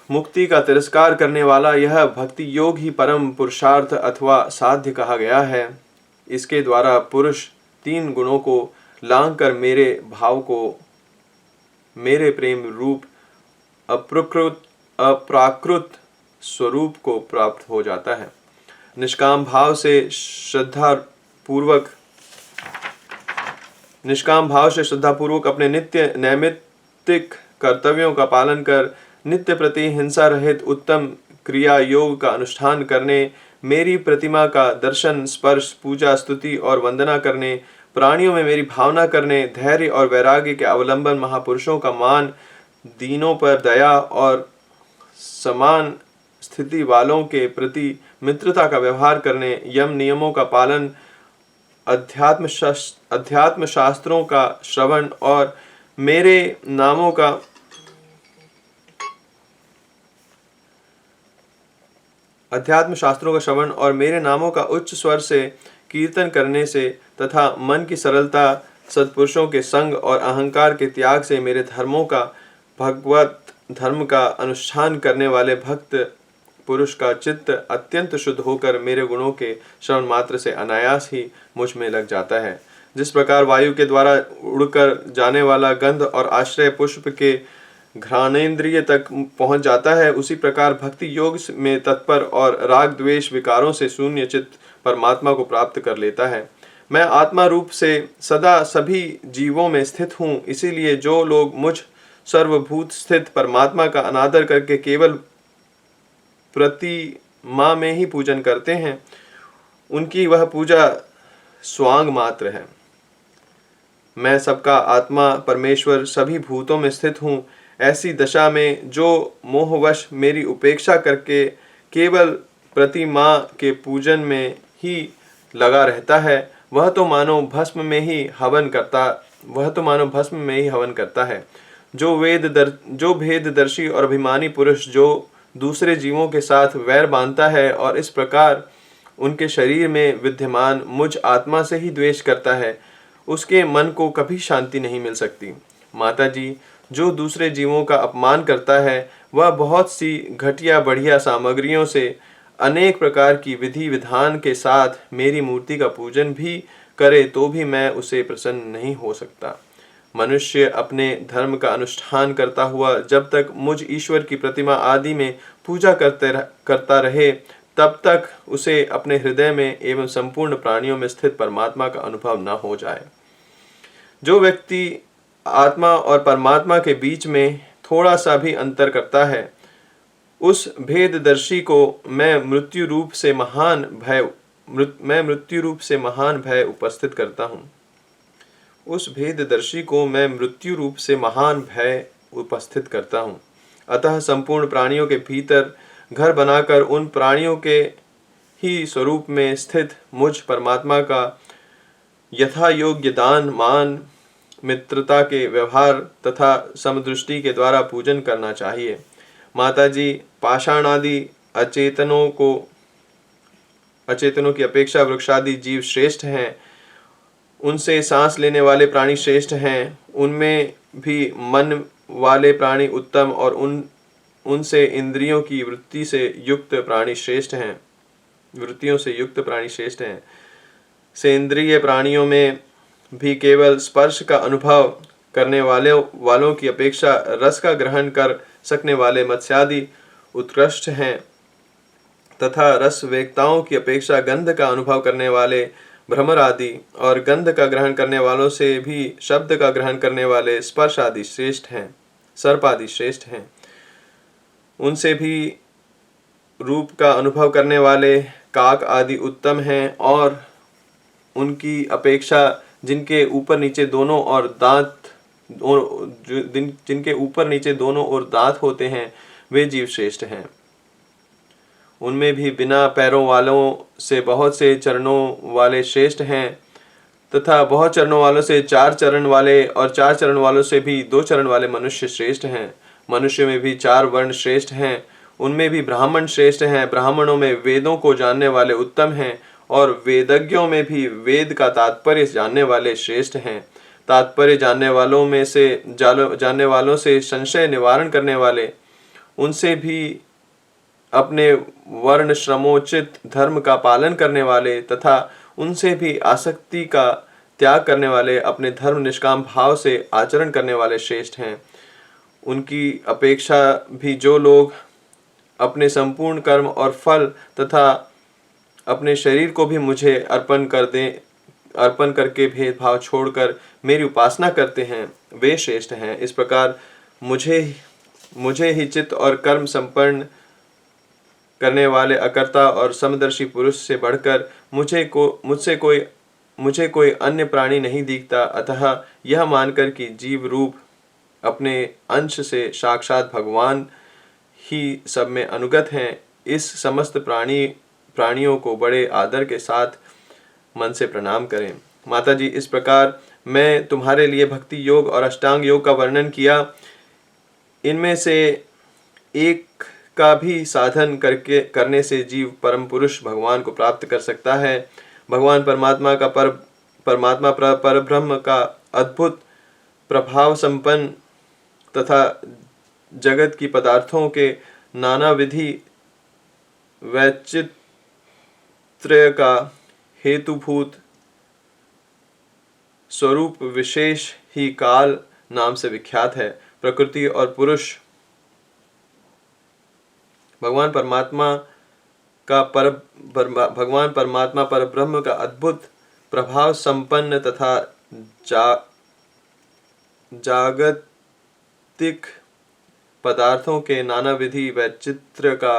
मुक्ति का तिरस्कार करने वाला यह भक्ति योग ही परम पुरुषार्थ अथवा साध्य कहा गया है। इसके द्वारा पुरुष 3 गुणों को लांघकर मेरे भाव को, मेरे प्रेम रूप अप्राकृत स्वरूप को प्राप्त हो जाता है। निष्काम भाव से श्रद्धा पूर्वक अपने नित्य नैमित्तिक कर्तव्यों का पालन कर नित्य प्रति हिंसा रहित उत्तम क्रिया योग का अनुष्ठान करने, मेरी प्रतिमा का दर्शन, स्पर्श, पूजा, स्तुति और वंदना करने, प्राणियों में मेरी भावना करने, धैर्य और वैराग्य के अवलंबन, महापुरुषों का मान, दीनों पर दया और समान स्थिति वालों के प्रति मित्रता का व्यवहार करने, यम नियमों का पालन, अध्यात्म शास्त्रों का श्रवण और मेरे नामों का उच्च स्वर से कीर्तन करने से तथा मन की सरलता, सत्पुरुषों के संग और अहंकार के त्याग से मेरे धर्मों का, भगवत धर्म का अनुष्ठान करने वाले भक्त पुरुष का चित्त अत्यंत शुद्ध होकर मेरे गुणों के श्रवण मात्र से अनायास ही मुझ में लग जाता है। जिस प्रकार वायु के द्वारा उड़कर जाने वाला गंध और आश्रय पुष्प के घ्राणेन्द्रिय तक पहुंच जाता है, उसी प्रकार भक्ति योग में तत्पर और राग द्वेष विकारों से शून्य चित्त परमात्मा को प्राप्त कर लेता है। मैं आत्मा रूप से सदा सभी जीवों में स्थित हूँ। इसीलिए जो लोग मुझ सर्वभूत स्थित परमात्मा का अनादर करके केवल प्रतिमा में ही पूजन करते हैं, उनकी वह पूजा स्वांग मात्र है। मैं सबका आत्मा परमेश्वर सभी भूतों में स्थित हूँ। ऐसी दशा में जो मोहवश मेरी उपेक्षा करके केवल प्रतिमा के पूजन में ही लगा रहता है, वह तो मानो भस्म में ही हवन करता है। जो भेददर्शी और अभिमानी पुरुष जो दूसरे जीवों के साथ वैर बांधता है और इस प्रकार उनके शरीर में विद्यमान मुझ आत्मा से ही द्वेष करता है, उसके मन को कभी शांति नहीं मिल सकती। माता जी, जो दूसरे जीवों का अपमान करता है, वह बहुत सी घटिया बढ़िया सामग्रियों से अनेक प्रकार की विधि विधान के साथ मेरी मूर्ति का पूजन भी करे तो भी मैं उसे प्रसन्न नहीं हो सकता। मनुष्य अपने धर्म का अनुष्ठान करता हुआ जब तक मुझ ईश्वर की प्रतिमा आदि में पूजा करता रहे, तब तक उसे अपने हृदय में एवं संपूर्ण प्राणियों में स्थित परमात्मा का अनुभव न हो जाए। जो व्यक्ति आत्मा और परमात्मा के बीच में थोड़ा सा भी अंतर करता है, उस भेददर्शी को मैं मृत्यु रूप से महान भय उपस्थित करता हूँ। अतः संपूर्ण प्राणियों के भीतर घर बनाकर उन प्राणियों के ही स्वरूप में स्थित मुझ परमात्मा का यथा योग्य दान, मान, मित्रता के व्यवहार तथा समदृष्टि के द्वारा पूजन करना चाहिए। माताजी, पाषाणादि अचेतनों की अपेक्षा वृक्षादि जीव श्रेष्ठ हैं। उनसे सांस लेने वाले प्राणी श्रेष्ठ हैं। उनमें भी मन वाले प्राणी उत्तम और उनसे इंद्रियों की वृत्तियों से युक्त प्राणी श्रेष्ठ हैं। सेंद्रिय प्राणियों में भी केवल स्पर्श का अनुभव करने वालों की अपेक्षा रस का ग्रहण कर सकने वाले मत्स्यादि उत्कृष्ट हैं, तथा रस वेक्ताओं की अपेक्षा गंध का अनुभव करने वाले भ्रमर आदि और गंध का ग्रहण करने वालों से भी शब्द का ग्रहण करने वाले सर्प आदि श्रेष्ठ हैं। उनसे भी रूप का अनुभव करने वाले काक आदि उत्तम हैं और उनकी अपेक्षा जिनके ऊपर नीचे दोनों ओर दांत जिनके ऊपर नीचे दोनों ओर दांत होते हैं वे जीव श्रेष्ठ हैं। उनमें भी बिना पैरों वालों से बहुत से चरणों वाले श्रेष्ठ हैं तथा बहुत चरणों वालों से 4 चरण वाले और 4 चरण वालों से भी 2 चरण वाले मनुष्य श्रेष्ठ हैं। मनुष्य में भी 4 वर्ण श्रेष्ठ हैं, उनमें भी ब्राह्मण श्रेष्ठ हैं। ब्राह्मणों में वेदों को जानने वाले उत्तम हैं और वेदज्ञों में भी वेद का तात्पर्य जानने वाले श्रेष्ठ हैं। तात्पर्य जानने वालों से संशय निवारण करने वाले, उनसे भी अपने वर्ण श्रमोचित धर्म का पालन करने वाले तथा उनसे भी आसक्ति का त्याग करने वाले, अपने धर्म निष्काम भाव से आचरण करने वाले श्रेष्ठ हैं। उनकी अपेक्षा भी जो लोग अपने संपूर्ण कर्म और फल तथा अपने शरीर को भी मुझे अर्पण करके भेदभाव छोड़कर मेरी उपासना करते हैं वे श्रेष्ठ हैं। इस प्रकार मुझे ही चित्त और कर्म संपन्न करने वाले अकर्ता और समदर्शी पुरुष से बढ़कर मुझे कोई अन्य प्राणी नहीं दिखता। अतः यह मानकर कि जीव रूप अपने अंश से साक्षात भगवान ही सब में अनुगत हैं, इस समस्त प्राणियों को बड़े आदर के साथ मन से प्रणाम करें। माता जी, इस प्रकार मैं तुम्हारे लिए भक्ति योग और अष्टांग योग का वर्णन किया। इनमें से एक का भी साधन करने से जीव परम पुरुष भगवान को प्राप्त कर सकता है। भगवान परमात्मा पर ब्रह्म का अद्भुत प्रभाव संपन्न तथा जगत की पदार्थों के नाना विधि वैचित्र्य का हेतुभूत स्वरूप विशेष ही काल नाम से विख्यात है। प्रकृति और पुरुष भगवान परमात्मा पर ब्रह्म का अद्भुत प्रभाव संपन्न तथा जागतिक पदार्थों के नाना विधि वैचित्र्य का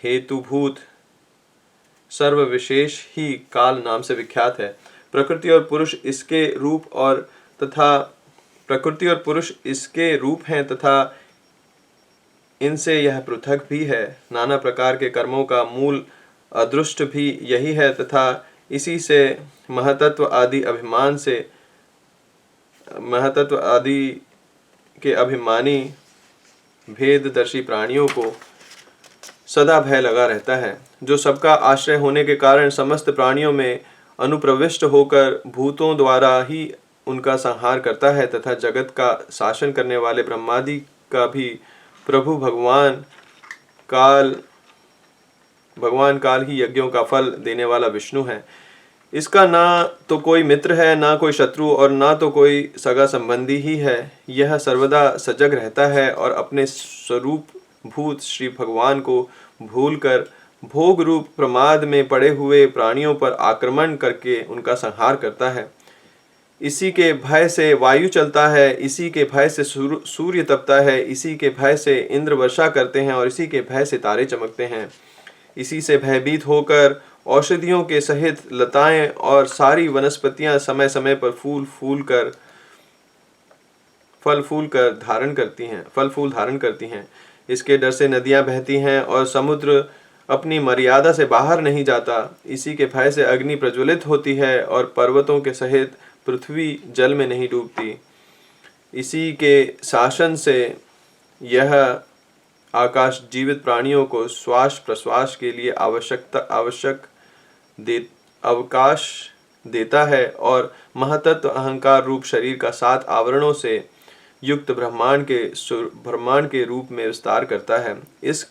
हेतुभूत सर्व विशेष ही काल नाम से विख्यात है। प्रकृति और पुरुष इसके रूप हैं तथा इनसे यह पृथक भी है। नाना प्रकार के कर्मों का मूल अदृष्ट भी यही है तथा इसी से महतत्व आदि के अभिमानी भेददर्शी प्राणियों को सदा भय लगा रहता है, जो सबका आश्रय होने के कारण समस्त प्राणियों में अनुप्रविष्ट होकर भूतों द्वारा ही उनका संहार करता है तथा जगत का शासन करने वाले ब्रह्मादि का भी प्रभु भगवान काल ही यज्ञों का फल देने वाला विष्णु है। इसका ना तो कोई मित्र है, ना कोई शत्रु और ना तो कोई सगा संबंधी ही है। यह सर्वदा सजग रहता है और अपने स्वरूप भूत श्री भगवान को भूलकर भोग रूप प्रमाद में पड़े हुए प्राणियों पर आक्रमण करके उनका संहार करता है। इसी के भय से वायु चलता है, इसी के भय से सूर्य तपता है, इसी के भय से इंद्र वर्षा करते हैं और इसी के भय से तारे चमकते हैं। इसी से भयभीत होकर औषधियों के सहित लताएं और सारी वनस्पतियां समय समय पर फल फूल धारण करती हैं। इसके डर से नदियां बहती हैं और समुद्र अपनी मर्यादा से बाहर नहीं जाता। इसी के भय से अग्नि प्रज्वलित होती है और पर्वतों के सहित पृथ्वी जल में नहीं डूबती। इसी के शासन से यह आकाश जीवित प्राणियों को श्वास प्रश्वास के लिए अवकाश देता है और महतत्व अहंकार रूप शरीर का 7 आवरणों से युक्त ब्रह्मांड के रूप में विस्तार करता है। इस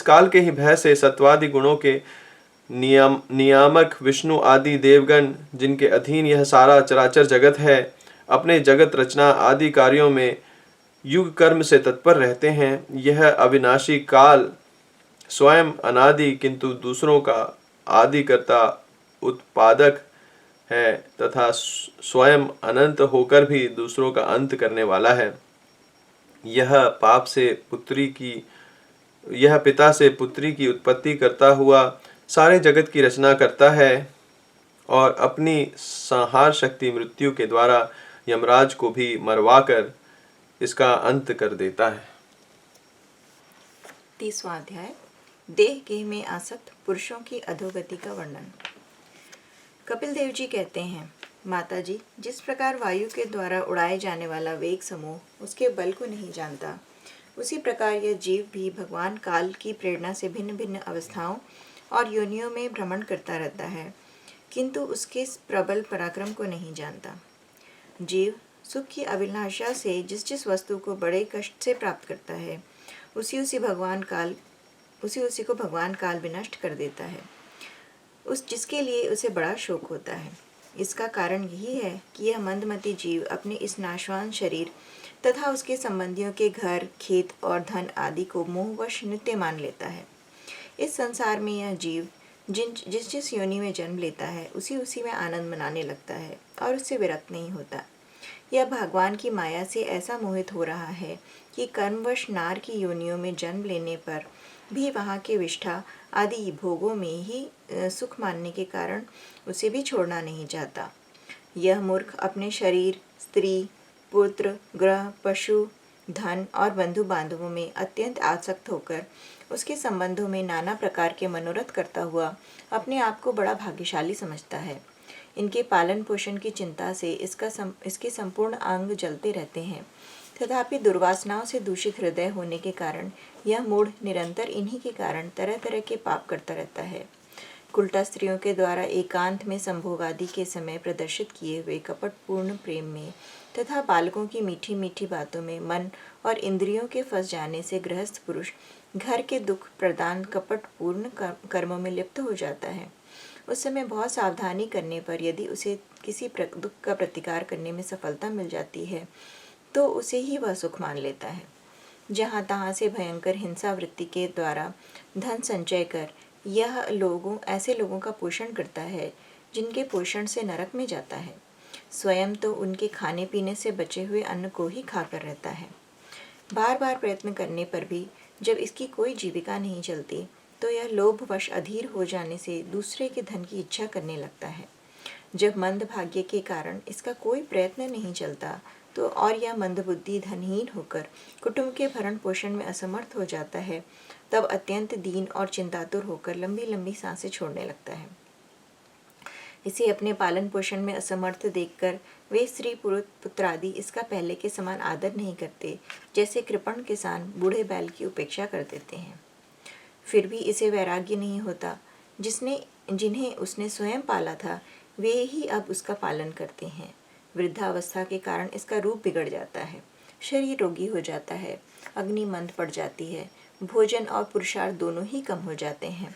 काल के ही भय से सत्वादि गुणों के नियामक विष्णु आदि देवगण, जिनके अधीन यह सारा चराचर जगत है, अपने जगत रचना आदि कार्यों में युग कर्म से तत्पर रहते हैं। यह अविनाशी काल स्वयं अनादि किंतु दूसरों का आदि करता उत्पादक है तथा स्वयं अनंत होकर भी दूसरों का अंत करने वाला है। यह पिता से पुत्री की उत्पत्ति करता हुआ सारे जगत की रचना करता है और अपनी संहार शक्ति मृत्यु के द्वारा यमराज को भी मरवाकर इसका अंत कर देता है। 30वां अध्याय, देह गेह में आसक्त पुरुषों की अधोगति का वर्णन। कपिल देव जी कहते हैं, माता जी, जिस प्रकार वायु के द्वारा उड़ाए जाने वाला वेग समूह उसके बल को नहीं जानता, उसी प्रकार यह जीव भी भगवान काल की प्रेरणा से भिन्न भिन्न अवस्थाओं और योनियों में भ्रमण करता रहता है, किंतु उसके प्रबल पराक्रम को नहीं जानता। जीव सुख की अभिलाषा से जिस जिस वस्तु को बड़े कष्ट से प्राप्त करता है, उसी को भगवान काल विनष्ट कर देता है, उस जिसके लिए उसे बड़ा शोक होता है। इसका कारण यही है कि यह मंदमती जीव अपने इस नाशवान शरीर तथा उसके संबंधियों के घर, खेत और धन आदि को मोहवश नित्य मान लेता है। इस संसार में यह जीव जिस जिस योनि में जन्म लेता है, उसी में आनंद मनाने लगता है और उससे विरक्त नहीं होता। यह भगवान की माया से ऐसा मोहित हो रहा है कि कर्मवश नार की योनियों में जन्म लेने पर भी वहाँ के विष्ठा आदि भोगों में ही सुख मानने के कारण उसे भी छोड़ना नहीं चाहता। यह मूर्ख अपने शरीर, स्त्री, पुत्र, ग्रह, पशु, धन और बंधु बांधवों में अत्यंत आसक्त होकर उसके संबंधों में नाना प्रकार के मनोरथ करता हुआ अपने आप को बड़ा भाग्यशाली समझता है। इनके पालन पोषण की चिंता से इसके संपूर्ण अंग जलते रहते हैं। तथापि दुर्वासनाओं से दूषित हृदय होने के कारण यह मूढ़ निरंतर इन्हीं के कारण तरह तरह के पाप करता रहता है। कुलटा स्त्रियों के द्वारा एकांत में संभोग आदि के समय प्रदर्शित किए हुए कपटपूर्ण प्रेम में तथा बालकों की मीठी मीठी बातों में मन और इंद्रियों के फंस जाने से गृहस्थ पुरुष घर के दुख प्रदान कपटपूर्ण कर्मों में लिप्त हो जाता है। उस समय बहुत सावधानी करने पर यदि उसे किसी दुख का प्रतिकार करने में सफलता मिल जाती है, तो उसे ही वह सुख मान लेता है। जहाँ तहाँ से भयंकर हिंसा वृत्ति के द्वारा धन संचय कर यह ऐसे लोगों का पोषण करता है जिनके पोषण से नरक में जाता है। स्वयं तो उनके खाने पीने से बचे हुए अन्न को ही खाकर रहता है। बार बार प्रयत्न करने पर भी जब इसकी कोई जीविका नहीं चलती, तो यह लोभवश अधीर हो जाने से दूसरे के धन की इच्छा करने लगता है। जब मंद भाग्य के कारण इसका कोई प्रयत्न नहीं चलता, तो और यह मंदबुद्धि धनहीन होकर कुटुंब के भरण पोषण में असमर्थ हो जाता है, तब अत्यंत दीन और चिंतातुर होकर लंबी लंबी सांसें छोड़ने लगता है। इसे अपने पालन पोषण में असमर्थ देखकर वे स्त्री पुत्र आदि इसका पहले के समान आदर नहीं करते, जैसे कृपण किसान बूढ़े बैल की उपेक्षा कर देते हैं। फिर भी इसे वैराग्य नहीं होता। जिन्हें उसने स्वयं पाला था, वे ही अब उसका पालन करते हैं। वृद्धावस्था के कारण इसका रूप बिगड़ जाता है, शरीर रोगी हो जाता है, अग्नि मंद पड़ जाती है, भोजन और पुरुषार्थ दोनों ही कम हो जाते हैं।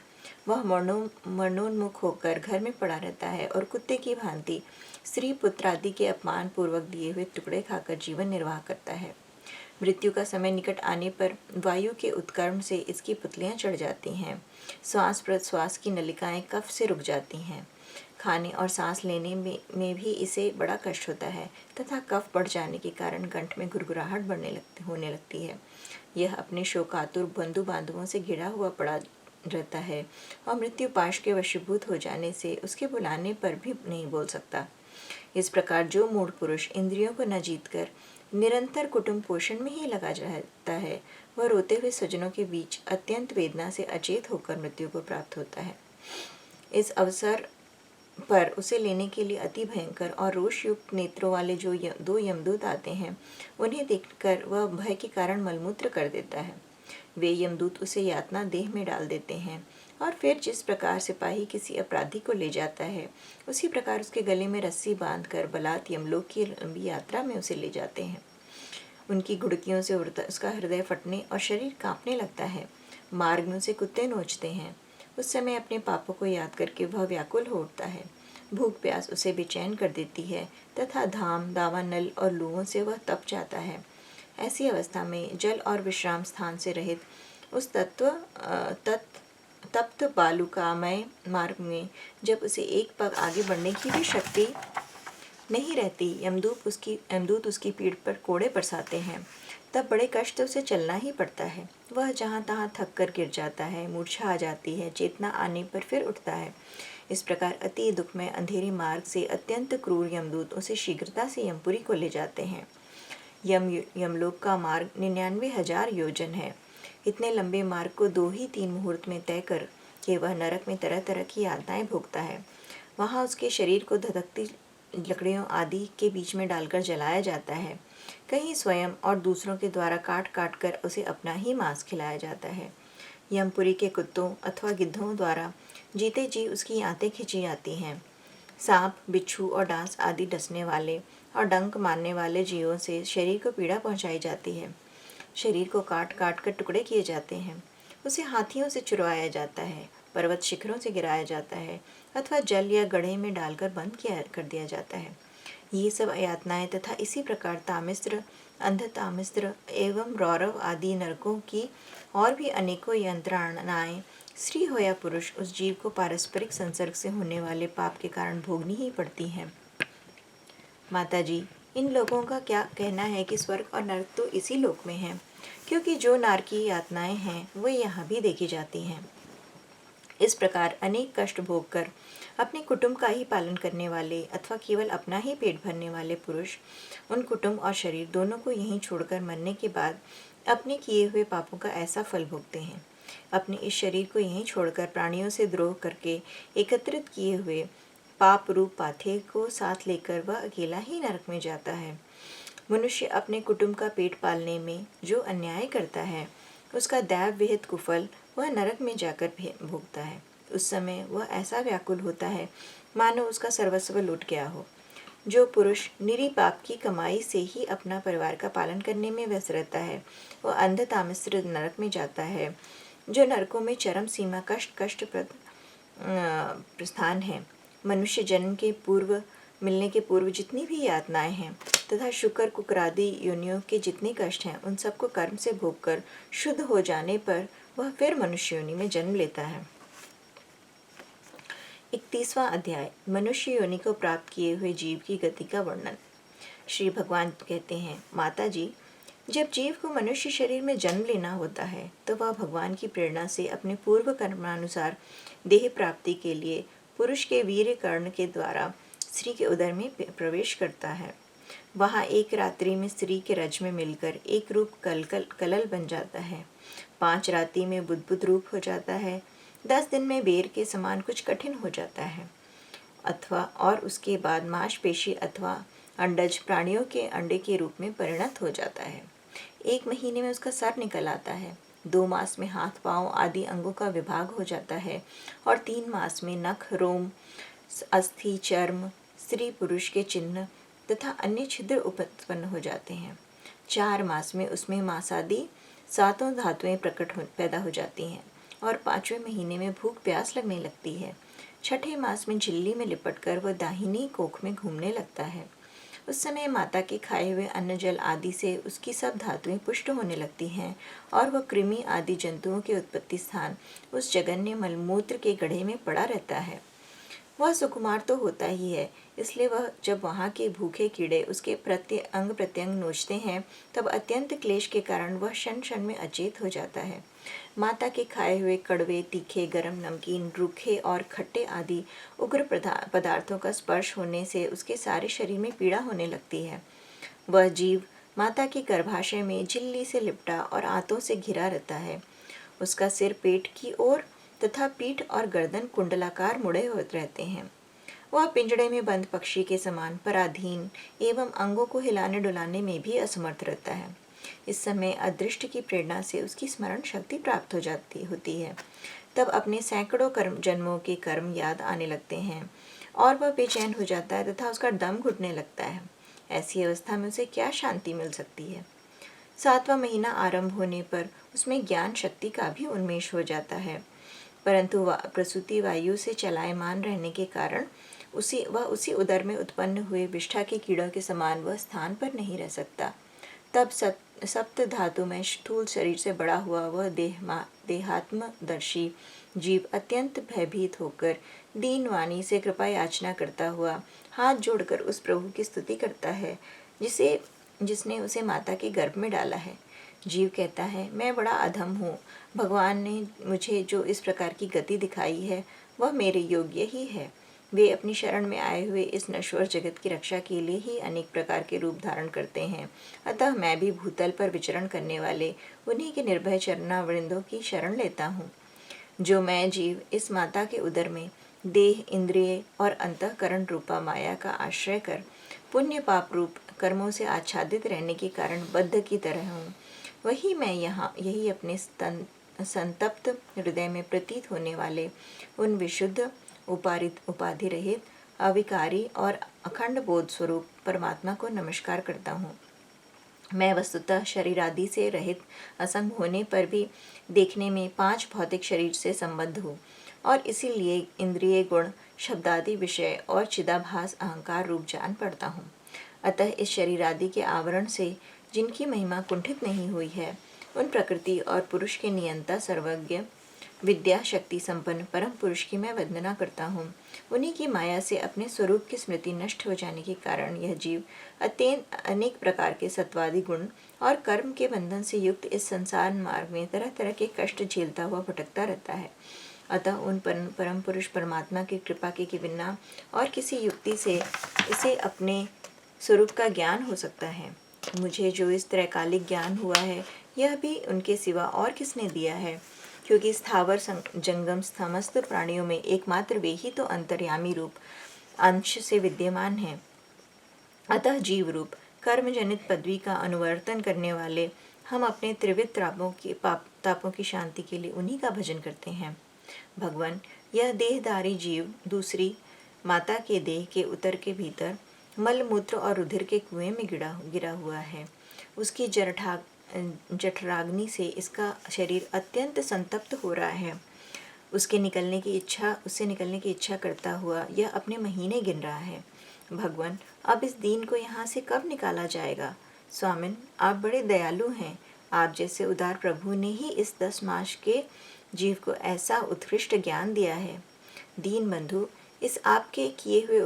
वह मरणोन्मुख होकर घर में पड़ा रहता है और कुत्ते की भांति स्त्री पुत्र आदि के अपमान पूर्वक दिए हुए टुकड़े खाकर जीवन निर्वाह करता है। मृत्यु का समय निकट आने पर वायु के उत्कर्म से इसकी पुतलियां चढ़ जाती हैं। श्वास प्रश्वास की नलिकाएं कफ से रुक जाती हैं। खाने और सांस लेने में भी इसे बड़ा कष्ट होता है तथा कफ बढ़ जाने के कारण कंठ में गुरगुराहट होने लगती है। यह अपने शोकातुर बंधु बांधवों से घिरा हुआ पड़ा रहता है और मृत्यु पाश के वशीभूत हो जाने से उसके बुलाने पर भी नहीं बोल सकता। इस प्रकार जो मूढ़ पुरुष इंद्रियों को न जीतकर निरंतर कुटुंब पोषण में ही लगा रहता है, वह रोते हुए स्वजनों के बीच अत्यंत वेदना से अचेत होकर मृत्यु को प्राप्त होता है। इस अवसर पर उसे लेने के लिए अति भयंकर और रोषयुक्त नेत्रों वाले जो दो यमदूत आते हैं, उन्हें देखकर वह भय के कारण मलमूत्र कर देता है। वे यमदूत उसे यातना देह में डाल देते हैं और फिर जिस प्रकार सिपाही किसी अपराधी को ले जाता है, उसी प्रकार उसके गले में रस्सी बांधकर बलात् यमलोक की लंबी यात्रा में उसे ले जाते हैं। उनकी घुड़कियों से उसका हृदय फटने और शरीर कांपने लगता है। मार्ग में उसे कुत्ते नोचते हैं। उस समय अपने पापों को याद करके वह व्याकुल हो उठता है। भूख प्यास उसे बेचैन कर देती है तथा धाम दावानल और लूहों से वह तप जाता है। ऐसी अवस्था में जल और विश्राम स्थान से रहित उस तप्त बालुकामय मार्ग में जब उसे एक पग आगे बढ़ने की भी शक्ति नहीं रहती, यमदूत उसकी पीठ पर कोड़े बरसाते हैं। तब बड़े कष्ट उसे चलना ही पड़ता है। वह जहाँ तहाँ थक कर गिर जाता है, मूर्छा आ जाती है, चेतना आने पर फिर उठता है। इस प्रकार अति दुखमय अंधेरे मार्ग से अत्यंत क्रूर यमदूत उसे शीघ्रता से यमपुरी को ले जाते हैं। यमलोक का मार्ग 99,000 योजन है। इतने लंबे मार्ग को 2 ही 3 मुहूर्त में तय कर के वह नरक में तरह तरह की यातनाएं भोगता है। वहाँ उसके शरीर को धधकती लकड़ियों आदि के बीच में डालकर जलाया जाता है। कहीं स्वयं और दूसरों के द्वारा काट काट कर उसे अपना ही मांस खिलाया जाता है। यमपुरी के कुत्तों अथवा गिद्धों द्वारा जीते जी उसकी आंतें खींची जाती हैं। सांप, बिच्छू और डांस आदि डसने वाले और डंक मारने वाले जीवों से शरीर को पीड़ा पहुंचाई जाती है। शरीर को काट काट कर टुकड़े किए जाते हैं। उसे हाथियों से चुरवाया जाता है, पर्वत शिखरों से गिराया जाता है अथवा जल या गड्ढे में डालकर बंद कर दिया जाता है। ये सब यातनाएं तथा इसी प्रकार तामिस्त्र, अंधतामिस्त्र एवं रौरव आदि नरकों की और भी अनेकों यंत्रणाएं स्त्री हो या पुरुष उस जीव को पारस्परिक संसर्ग से होने वाले पाप के कारण भोगनी ही पड़ती हैं। माता जी, इन लोगों का क्या कहना है कि स्वर्ग और नरक तो इसी लोक में हैं, क्योंकि जो नारकीय यातनाएं हैं वो यहाँ भी देखी जाती हैं। इस प्रकार अनेक कष्ट भोग कर अपने कुटुंब का ही पालन करने वाले अथवा केवल अपना ही पेट भरने वाले पुरुष उन कुटुंब और शरीर दोनों को यहीं छोड़कर मरने के बाद अपने किए हुए पापों का ऐसा फल भोगते हैं। अपने इस शरीर को यहीं छोड़कर प्राणियों से द्रोह करके एकत्रित किए हुए पाप रूप पाथे को साथ लेकर वह अकेला ही नरक में जाता है। मनुष्य अपने कुटुंब का पेट पालने में जो अन्याय करता है उसका दैव विहित कुफल वह नरक में जाकर भोगता है। उस समय वह ऐसा व्याकुल होता है मानो उसका सर्वस्व लूट गया हो। जो पुरुष निरी पाप की कमाई से ही अपना परिवार का पालन करने में व्यस्त रहता है वह अंधतामिस्त्र नरक में जाता है, जो नरकों में चरम सीमा कष्टप्रद प्रस्थान है। मनुष्य जन्म के पूर्व मिलने के पूर्व जितनी भी यातनाएं हैं तथा शुक्र कुकरादि योनियों के जितने कष्ट हैं उन सबको कर्म से भोग कर शुद्ध हो जाने पर वह फिर मनुष्य योनि में जन्म लेता है। 31वां अध्याय मनुष्य योनि को प्राप्त किए हुए जीव की गति का वर्णन। श्री भगवान कहते हैं, माता जी, जब जीव को मनुष्य शरीर में जन्म लेना होता है तो वह भगवान की प्रेरणा से अपने पूर्व कर्मानुसार देह प्राप्ति के लिए पुरुष के वीर्य कर्ण के द्वारा स्त्री के उदर में प्रवेश करता है। वहाँ एक रात्रि में स्त्री के रज में मिलकर एक रूप कलल बन जाता है। 5 रात्रि में बुद्बुद रूप हो जाता है। 10 दिन में बेर के समान कुछ कठिन हो जाता है अथवा और उसके बाद मांसपेशी अथवा अंडज प्राणियों के अंडे के रूप में परिणत हो जाता है। 1 महीने में उसका सर निकल आता है। 2 मास में हाथ पांव आदि अंगों का विभाग हो जाता है और 3 मास में नख, रोम, अस्थि, चर्म, स्त्री पुरुष के चिन्ह तथा अन्य छिद्र उत्पन्न हो जाते हैं। 4 मास में उसमें मांसादि 7 धातुएं पैदा हो जाती हैं और 5वें महीने में भूख प्यास लगने लगती है। 6ठे मास में झिल्ली में लिपटकर वह दाहिनी कोख में घूमने लगता है। उस समय माता के खाए हुए अन्न जल आदि से उसकी सब धातुएं पुष्ट होने लगती हैं और वह कृमि आदि जंतुओं के उत्पत्ति स्थान उस जघन्य मलमूत्र के गड्ढे में पड़ा रहता है। वह सुकुमार तो होता ही है, इसलिए वह जब वहाँ के भूखे कीड़े उसके अंग प्रत्यंग नोचते हैं तब अत्यंत क्लेश के कारण वह क्षण क्षण में अचेत हो जाता है। माता के खाए हुए कड़वे, तीखे, गरम, नमकीन, रूखे और खट्टे आदि उग्र पदार्थों का स्पर्श होने से उसके सारे शरीर में पीड़ा होने लगती है। वह जीव माता के गर्भाशय में झिल्ली से लिपटा और आंतों से घिरा रहता है। उसका सिर पेट की ओर तथा पीठ और गर्दन कुंडलाकार मुड़े हुए रहते हैं। वह पिंजड़े में बंद पक्षी के समान पराधीन एवं अंगों को हिलाने डुलाने में भी असमर्थ रहता है। इस समय अदृष्ट की प्रेरणा से उसकी स्मरण शक्ति प्राप्त होती है। तब अपने सैकड़ों जन्मों के कर्म याद आने लगते हैं और वह बेचैन हो जाता है तथा उसका दम घुटने लगता है। ऐसी अवस्था में उसे क्या शांति मिल सकती है। 7वां महीना आरंभ होने पर उसमें ज्ञान शक्ति का भी उन्मेष हो जाता है, परंतु प्रसूति वायु से चलायमान रहने के कारण उसी उदर में उत्पन्न हुए विष्ठा के कीड़ों के समान वह स्थान पर नहीं रह सकता। तब सप्त धातु में स्थूल शरीर से बड़ा हुआ वह देहात्मदर्शी जीव अत्यंत भयभीत होकर दीन वाणी से कृपा याचना करता हुआ हाथ जोड़कर उस प्रभु की स्तुति करता है जिसे जिसने उसे माता के गर्भ में डाला है। जीव कहता है, मैं बड़ा अधम हूँ, भगवान ने मुझे जो इस प्रकार की गति दिखाई है वह मेरे योग्य ही है। वे अपनी शरण में आए हुए इस नश्वर जगत की रक्षा के लिए ही अनेक प्रकार के रूप धारण करते हैं। अतः मैं भी भूतल पर विचरण करने वाले उन्हीं के निर्भय चरणावृंदों की शरण लेता हूँ। जो मैं जीव इस माता के उदर में देह, इंद्रिय और अंतःकरण रूपा माया का आश्रय कर पुण्य पाप रूप कर्मों से आच्छादित रहने के कारण बद्ध की तरह हूँ, वही मैं यही अपने संतप्त हृदय में प्रतीत होने वाले उन विशुद्ध उपाधि रहित अविकारी और अखंड बोध स्वरूप परमात्मा को नमस्कार करता हूँ। मैं वस्तुतः शरीर आदि से रहित असंग होने पर भी देखने में 5 भौतिक शरीर से संबद्ध हूँ और इसीलिए इंद्रिय गुण, शब्दादि विषय और चिदाभास अहंकार रूप जान पड़ता हूँ। अतः इस शरीर आदि के आवरण से जिनकी महिमा कुंठित नहीं हुई है, उन प्रकृति और पुरुष के नियंता सर्वज्ञ विद्या शक्ति संपन्न परम पुरुष की मैं वंदना करता हूँ। उन्हीं की माया से अपने स्वरूप की स्मृति नष्ट हो जाने के कारण यह जीव अत्यंत अनेक प्रकार के सत्वादि गुण और कर्म के बंधन से युक्त इस संसार मार्ग में तरह तरह के कष्ट झेलता हुआ भटकता रहता है। अतः उन परम पुरुष परमात्मा की कृपा के बिना और किसी युक्ति से इसे अपने स्वरूप का ज्ञान हो सकता है। मुझे जो इस त्रैकालिक ज्ञान हुआ है, यह भी उनके सिवा और किसने दिया है, क्योंकि स्थावर जंगम समस्त प्राणियों में एकमात्र वे ही तो अंतर्यामी रूप अंश से विद्यमान है। अतः जीव रूप कर्म जनित पदवी का अनुवर्तन करने वाले हम अपने त्रिविध तापों की शांति के लिए उन्हीं का भजन करते हैं। भगवान, यह देहधारी जीव दूसरी माता के देह के उतर के भीतर मल मूत्र और रुधिर के कुएं में गिरा हुआ है। उसकी जठराग्नि से इसका शरीर अत्यंत संतप्त हो रहा है। उससे निकलने की इच्छा करता हुआ यह अपने महीने गिन रहा है। भगवान, अब इस दीन को यहाँ से कब निकाला जाएगा? स्वामिन, आप बड़े दयालु हैं। आप जैसे उदार प्रभु ने ही इस 10 मास के जीव को ऐसा उत्कृष्ट ज्ञान दिया है। दीन बंधु, इस अपने किए हुए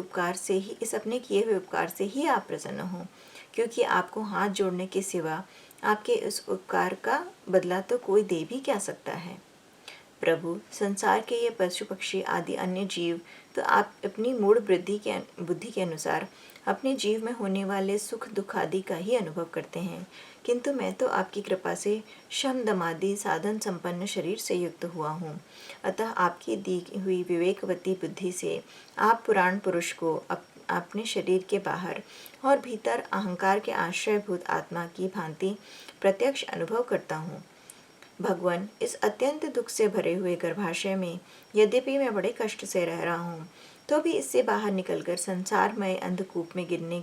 उपकार से ही आप प्रसन्न हो, क्योंकि आपको हाथ जोड़ने के सिवा आपके इस उपकार का बदला तो कोई दे भी क्या सकता है। प्रभु, संसार के ये पशु पक्षी आदि अन्य जीव तो आप अपनी मूढ़ बुद्धि के अनुसार अपने जीव में होने वाले सुख दुख आदि का ही अनुभव करते हैं, किंतु मैं तो आपकी कृपा से शम दमादि साधन संपन्न शरीर से युक्त हुआ हूँ। अतः आपकी दी हुई विवेकवती बुद्धि से आप पुराण पुरुष को अपने शरीर के बाहर और भीतर अहंकार के आश्रयभूत आत्मा की भांति प्रत्यक्ष अनुभव करता हूँ। भगवान, इस अत्यंत दुख से भरे हुए गर्भाशय में यद्यपि मैं बड़े कष्ट से रह रहा हूँ, तो भी इससे बाहर निकलकर संसारमय अंधकूप में गिरने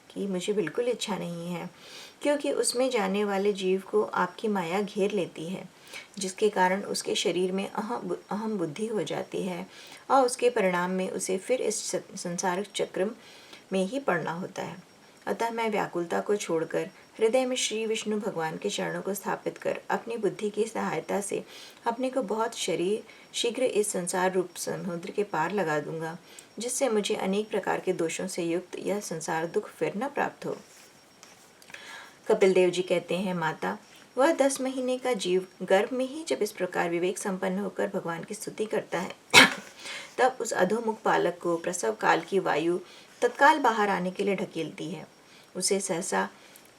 की मुझे बिल्कुल इच्छा नहीं है, क्योंकि उसमें जाने वाले जीव को आपकी माया घेर लेती है, जिसके कारण उसके शरीर में अहम बुद्धि हो जाती है और उसके परिणाम में उसे फिर इस संसारिक चक्र में ही पड़ना होता है। अतः मैं व्याकुलता को छोड़कर हृदय में श्री विष्णु भगवान के चरणों को स्थापित कर अपनी बुद्धि की सहायता से अपने को बहुत शीघ्र इस संसार रूप समुद्र के पार लगा दूंगा, जिससे मुझे अनेक प्रकार के दोषों से युक्त यह संसार दुख फिर न प्राप्त हो। कपिल देव जी कहते हैं, माता, वह 10 महीने का जीव गर्भ में ही जब इस प्रकार विवेक संपन्न होकर भगवान की स्तुति करता है तब उस अधोमुख बालक को प्रसव काल की वायु तत्काल बाहर आने के लिए ढकेलती है। उसे सहसा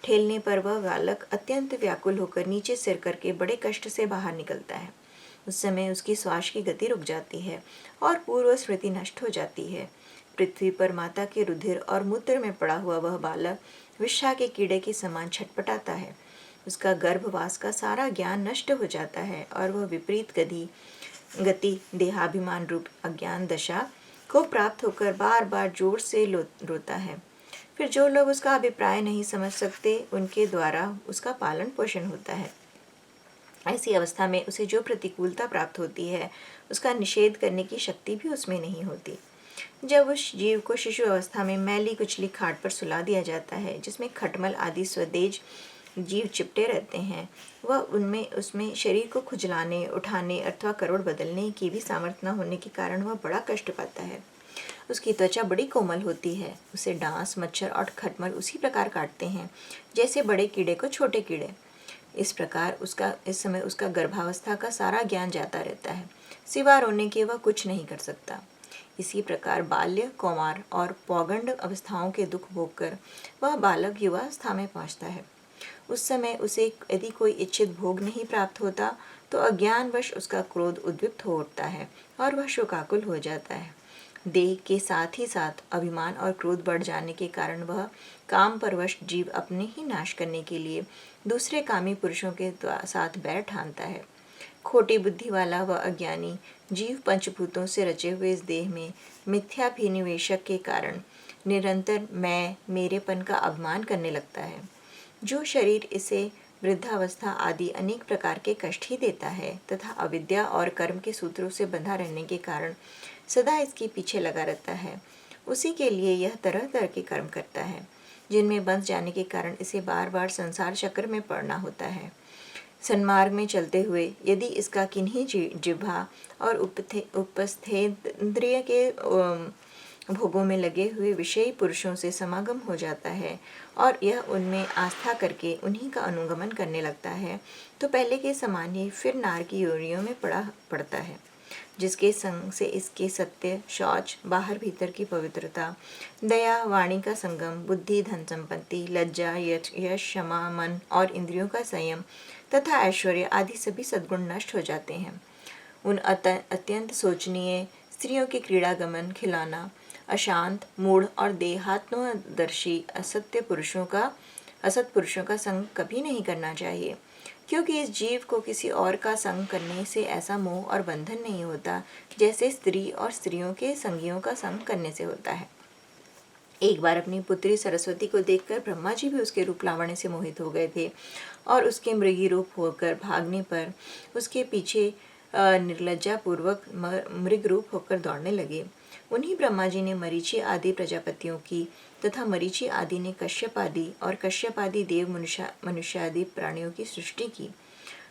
ठेलने पर वह बालक अत्यंत व्याकुल होकर नीचे सिर करके बड़े कष्ट से बाहर निकलता है। उस समय उसकी श्वास की गति रुक जाती है और पूर्व स्मृति नष्ट हो जाती है। पृथ्वी पर माता के रुधिर और मूत्र में पड़ा हुआ वह बालक विषा के कीड़े के समान छटपटाता है। उसका गर्भवास का सारा ज्ञान नष्ट हो जाता है और वह विपरीत गति देहाभिमान रूप अज्ञान दशा को प्राप्त होकर बार बार जोर से रोता है। फिर जो लोग उसका अभिप्राय नहीं समझ सकते, उनके द्वारा उसका पालन पोषण होता है। ऐसी अवस्था में उसे जो प्रतिकूलता प्राप्त होती है, उसका निषेध करने की शक्ति भी उसमें नहीं होती। जब उस जीव को शिशु अवस्था में मैली कुचली खाट पर सुला दिया जाता है, जिसमें खटमल आदि स्वदेज जीव चिपटे रहते हैं, वह उसमें शरीर को खुजलाने, उठाने अथवा करोड़ बदलने की भी सामर्थ्य न होने के कारण वह बड़ा कष्ट पाता है। उसकी त्वचा बड़ी कोमल होती है। उसे डांस, मच्छर और खटमल उसी प्रकार काटते हैं जैसे बड़े कीड़े को छोटे कीड़े। इस प्रकार इस समय उसका गर्भावस्था का सारा ज्ञान जाता रहता है, सिवा रोने के वह कुछ नहीं कर सकता। इसी प्रकार बाल्य, कौमार और पौगंड अवस्थाओं के दुख भोगकर वह बालक युवावस्था में पहुंचता है। उस समय उसे यदि कोई इच्छित भोग नहीं प्राप्त होता तो अज्ञानवश उसका क्रोध उद्विग्न हो उठता है और वह शोकाकुल हो जाता है। देह के साथ ही साथ अभिमान और क्रोध बढ़ जाने के कारण वह काम परवश जीव अपने ही नाश करने के लिए दूसरे कामी पुरुषों के साथ बैर ठानता है। खोटी बुद्धि वाला व अज्ञानी जीव पंचभूतों से रचे हुए इस देह में मिथ्याभिनिवेशक के कारण निरंतर मैं मेरेपन का अभिमान करने लगता है। जो शरीर इसे वृद्धावस्था आदि अनेक प्रकार के कष्ट ही देता है तथा अविद्या और कर्म के सूत्रों से बंधा रहने के कारण सदा इसके पीछे लगा रहता है, उसी के लिए यह तरह तरह के कर्म करता है जिनमें बंध जाने के कारण इसे बार बार संसार चक्र में पड़ना होता है। सन्मार्ग में चलते हुए यदि इसका किन्हीं जिह्वा और उपस्थेंद्रिय के भोगों में लगे हुए विषयी पुरुषों से समागम हो जाता है और यह उनमें आस्था करके उन्हीं का अनुगमन करने लगता है, तो पहले के समान ही फिर नार की योनियों में पड़ता है, जिसके संग से इसके सत्य, शौच, बाहर भीतर की पवित्रता, दया, वाणी का संगम, बुद्धि, धन संपत्ति, लज्जा, यश, क्षमा, मन और इंद्रियों का संयम तथा ऐश्वर्य आदि सभी सद्गुण नष्ट हो जाते हैं। उन अत्यंत सोचनीय स्त्रियों के क्रीड़ागमन, खिलौना, अशांत, मूढ़ और देहात्मदर्शी असत पुरुषों का संग कभी नहीं करना चाहिए, क्योंकि इस जीव को किसी और का संग करने से ऐसा मोह और बंधन नहीं होता जैसे स्त्री और स्त्रियों के संगियों का संग करने से होता है। एक बार अपनी पुत्री सरस्वती को देखकर ब्रह्मा जी भी उसके रूप लावण्य से मोहित हो गए थे और उसके मृगी रूप होकर भागने पर उसके पीछे निर्लज्जा पूर्वक मृग रूप होकर दौड़ने लगे। उन्हीं ब्रह्मा जी ने मरीचि आदि प्रजापतियों की तथा मरीचि आदि ने कश्यप आदि और कश्यप आदि देव मनुष्य आदि प्राणियों की सृष्टि की।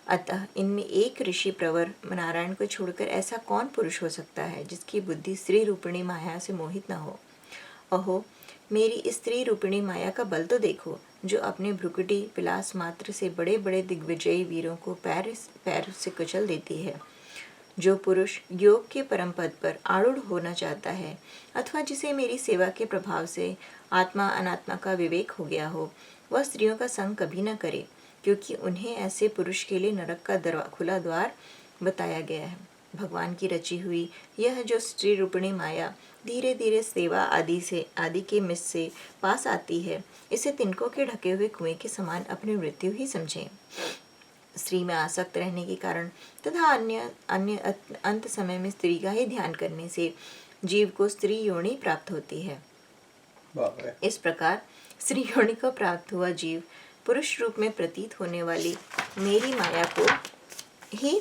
अतः इनमें एक ऋषि प्रवर नारायण को छोड़कर ऐसा कौन पुरुष हो सकता है जिसकी बुद्धि स्त्री रूपिणी माया से मोहित न हो। अहो, मेरी स्त्री रूपिणी माया का बल तो देखो, जो अपने भ्रुकुटी विलास मात्र से बड़े बड़े दिग्विजयी वीरों को पैर से कुचल देती है। जो पुरुष योग के परम पद पर आरूढ़ होना चाहता है अथवा जिसे मेरी सेवा के प्रभाव से आत्मा अनात्मा का विवेक हो गया हो, वह स्त्रियों का संग कभी न करे, क्योंकि उन्हें ऐसे पुरुष के लिए नरक का खुला द्वार बताया गया है। भगवान की रची हुई यह जो स्त्री रूपिणी माया धीरे धीरे सेवा आदि के मिस से पास आती है, इसे तिनकों के ढके हुए कुएं के समान अपनी मृत्यु ही समझें। स्त्री में आसक्त रहने के कारण तथा अन्य अंत समय में स्त्री का ही ध्यान करने से जीव को स्त्री योनि प्राप्त होती है। इस प्रकार स्त्री योनि को प्राप्त हुआ जीव पुरुष रूप में प्रतीत होने वाली मेरी माया को ही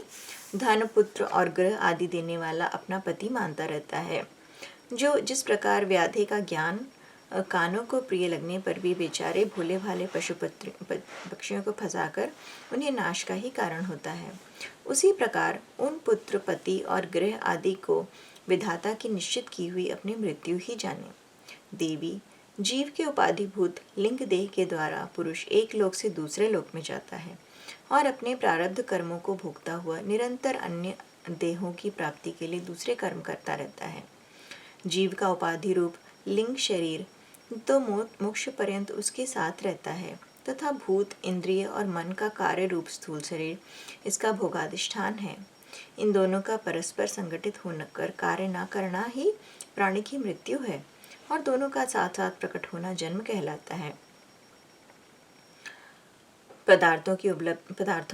धन, पुत्र और ग्रह आदि देने वाला अपना पति मानता रहता है। जो जिस प्रकार व्याधि का ज्ञान कानों को प्रिय लगने पर भी बेचारे भोले भाले पक्षियों को फंसाकर उन्हें नाश का ही कारण होता है, उसी प्रकार उन पुत्र, पति और ग्रह आदि को विधाता की निश्चित की हुई अपनी मृत्यु ही जाने। देवी, जीव के उपाधिभूत लिंग देह के द्वारा पुरुष एक लोक से दूसरे लोक में जाता है और अपने प्रारब्ध कर्मों को भोगता हुआ निरंतर अन्य देहों की प्राप्ति के लिए दूसरे कर्म करता रहता है। जीव का उपाधि रूप लिंग शरीर तो मोक्ष पर्यंत उसके साथ रहता है तथा भूत, इंद्रिय और मन का कार्य रूप स्थूल शरीर इसका भोगाधिष्ठान है। इन दोनों का परस्पर संगठित होकर कार्य न करना ही प्राणी की मृत्यु है और दोनों का साथ साथ प्रकट होना जन्म कहलाता है। पदार्थों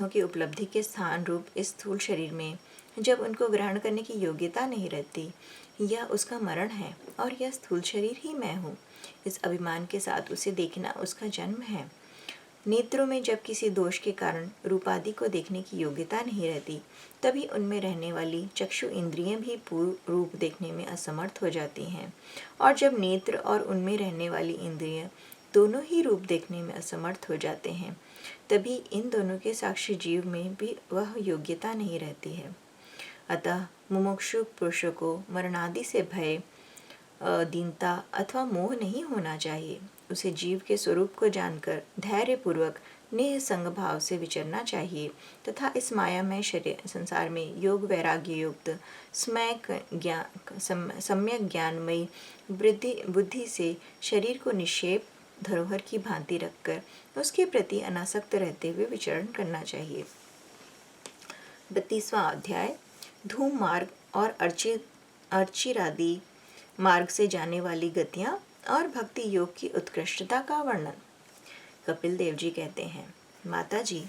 की उपलब्धि के स्थान रूप इस स्थूल शरीर में जब उनको ग्रहण करने की योग्यता नहीं रहती, यह उसका मरण है और यह स्थूल शरीर ही मैं हूँ, इस अभिमान के साथ उसे देखना उसका जन्म है। नेत्रों में जब किसी दोष के कारण रूपादि को देखने की योग्यता नहीं रहती, तभी उनमें रहने वाली चक्षु इंद्रियां भी पूर्ण रूप देखने में असमर्थ हो जाती हैं, और जब नेत्र और उनमें रहने वाली इंद्रियां दोनों ही रूप देखने में असमर्थ हो जाते हैं, तभी इन दोनों के साक्षी जीव में भी वह योग्यता नहीं रहती है। अतः मुमुक्षु पुरुषों को मरणादि से भय दीनता अथवा मोह नहीं होना चाहिए। उसे जीव के स्वरूप को जानकर धैर्यपूर्वक निसंग भाव से विचरना चाहिए तथा इस मायामय शरीर संसार में योग वैराग्य युक्त सम्यक ज्ञानमयी बुद्धि से शरीर को निक्षेप धरोहर की भांति रखकर उसके प्रति अनासक्त रहते हुए विचरण करना चाहिए। 32वां अध्याय धूम मार्ग और अर्चिरादि मार्ग से जाने वाली गतियां और भक्ति योग की उत्कृष्टता का वर्णन। कपिल देव जी कहते हैं, माता जी,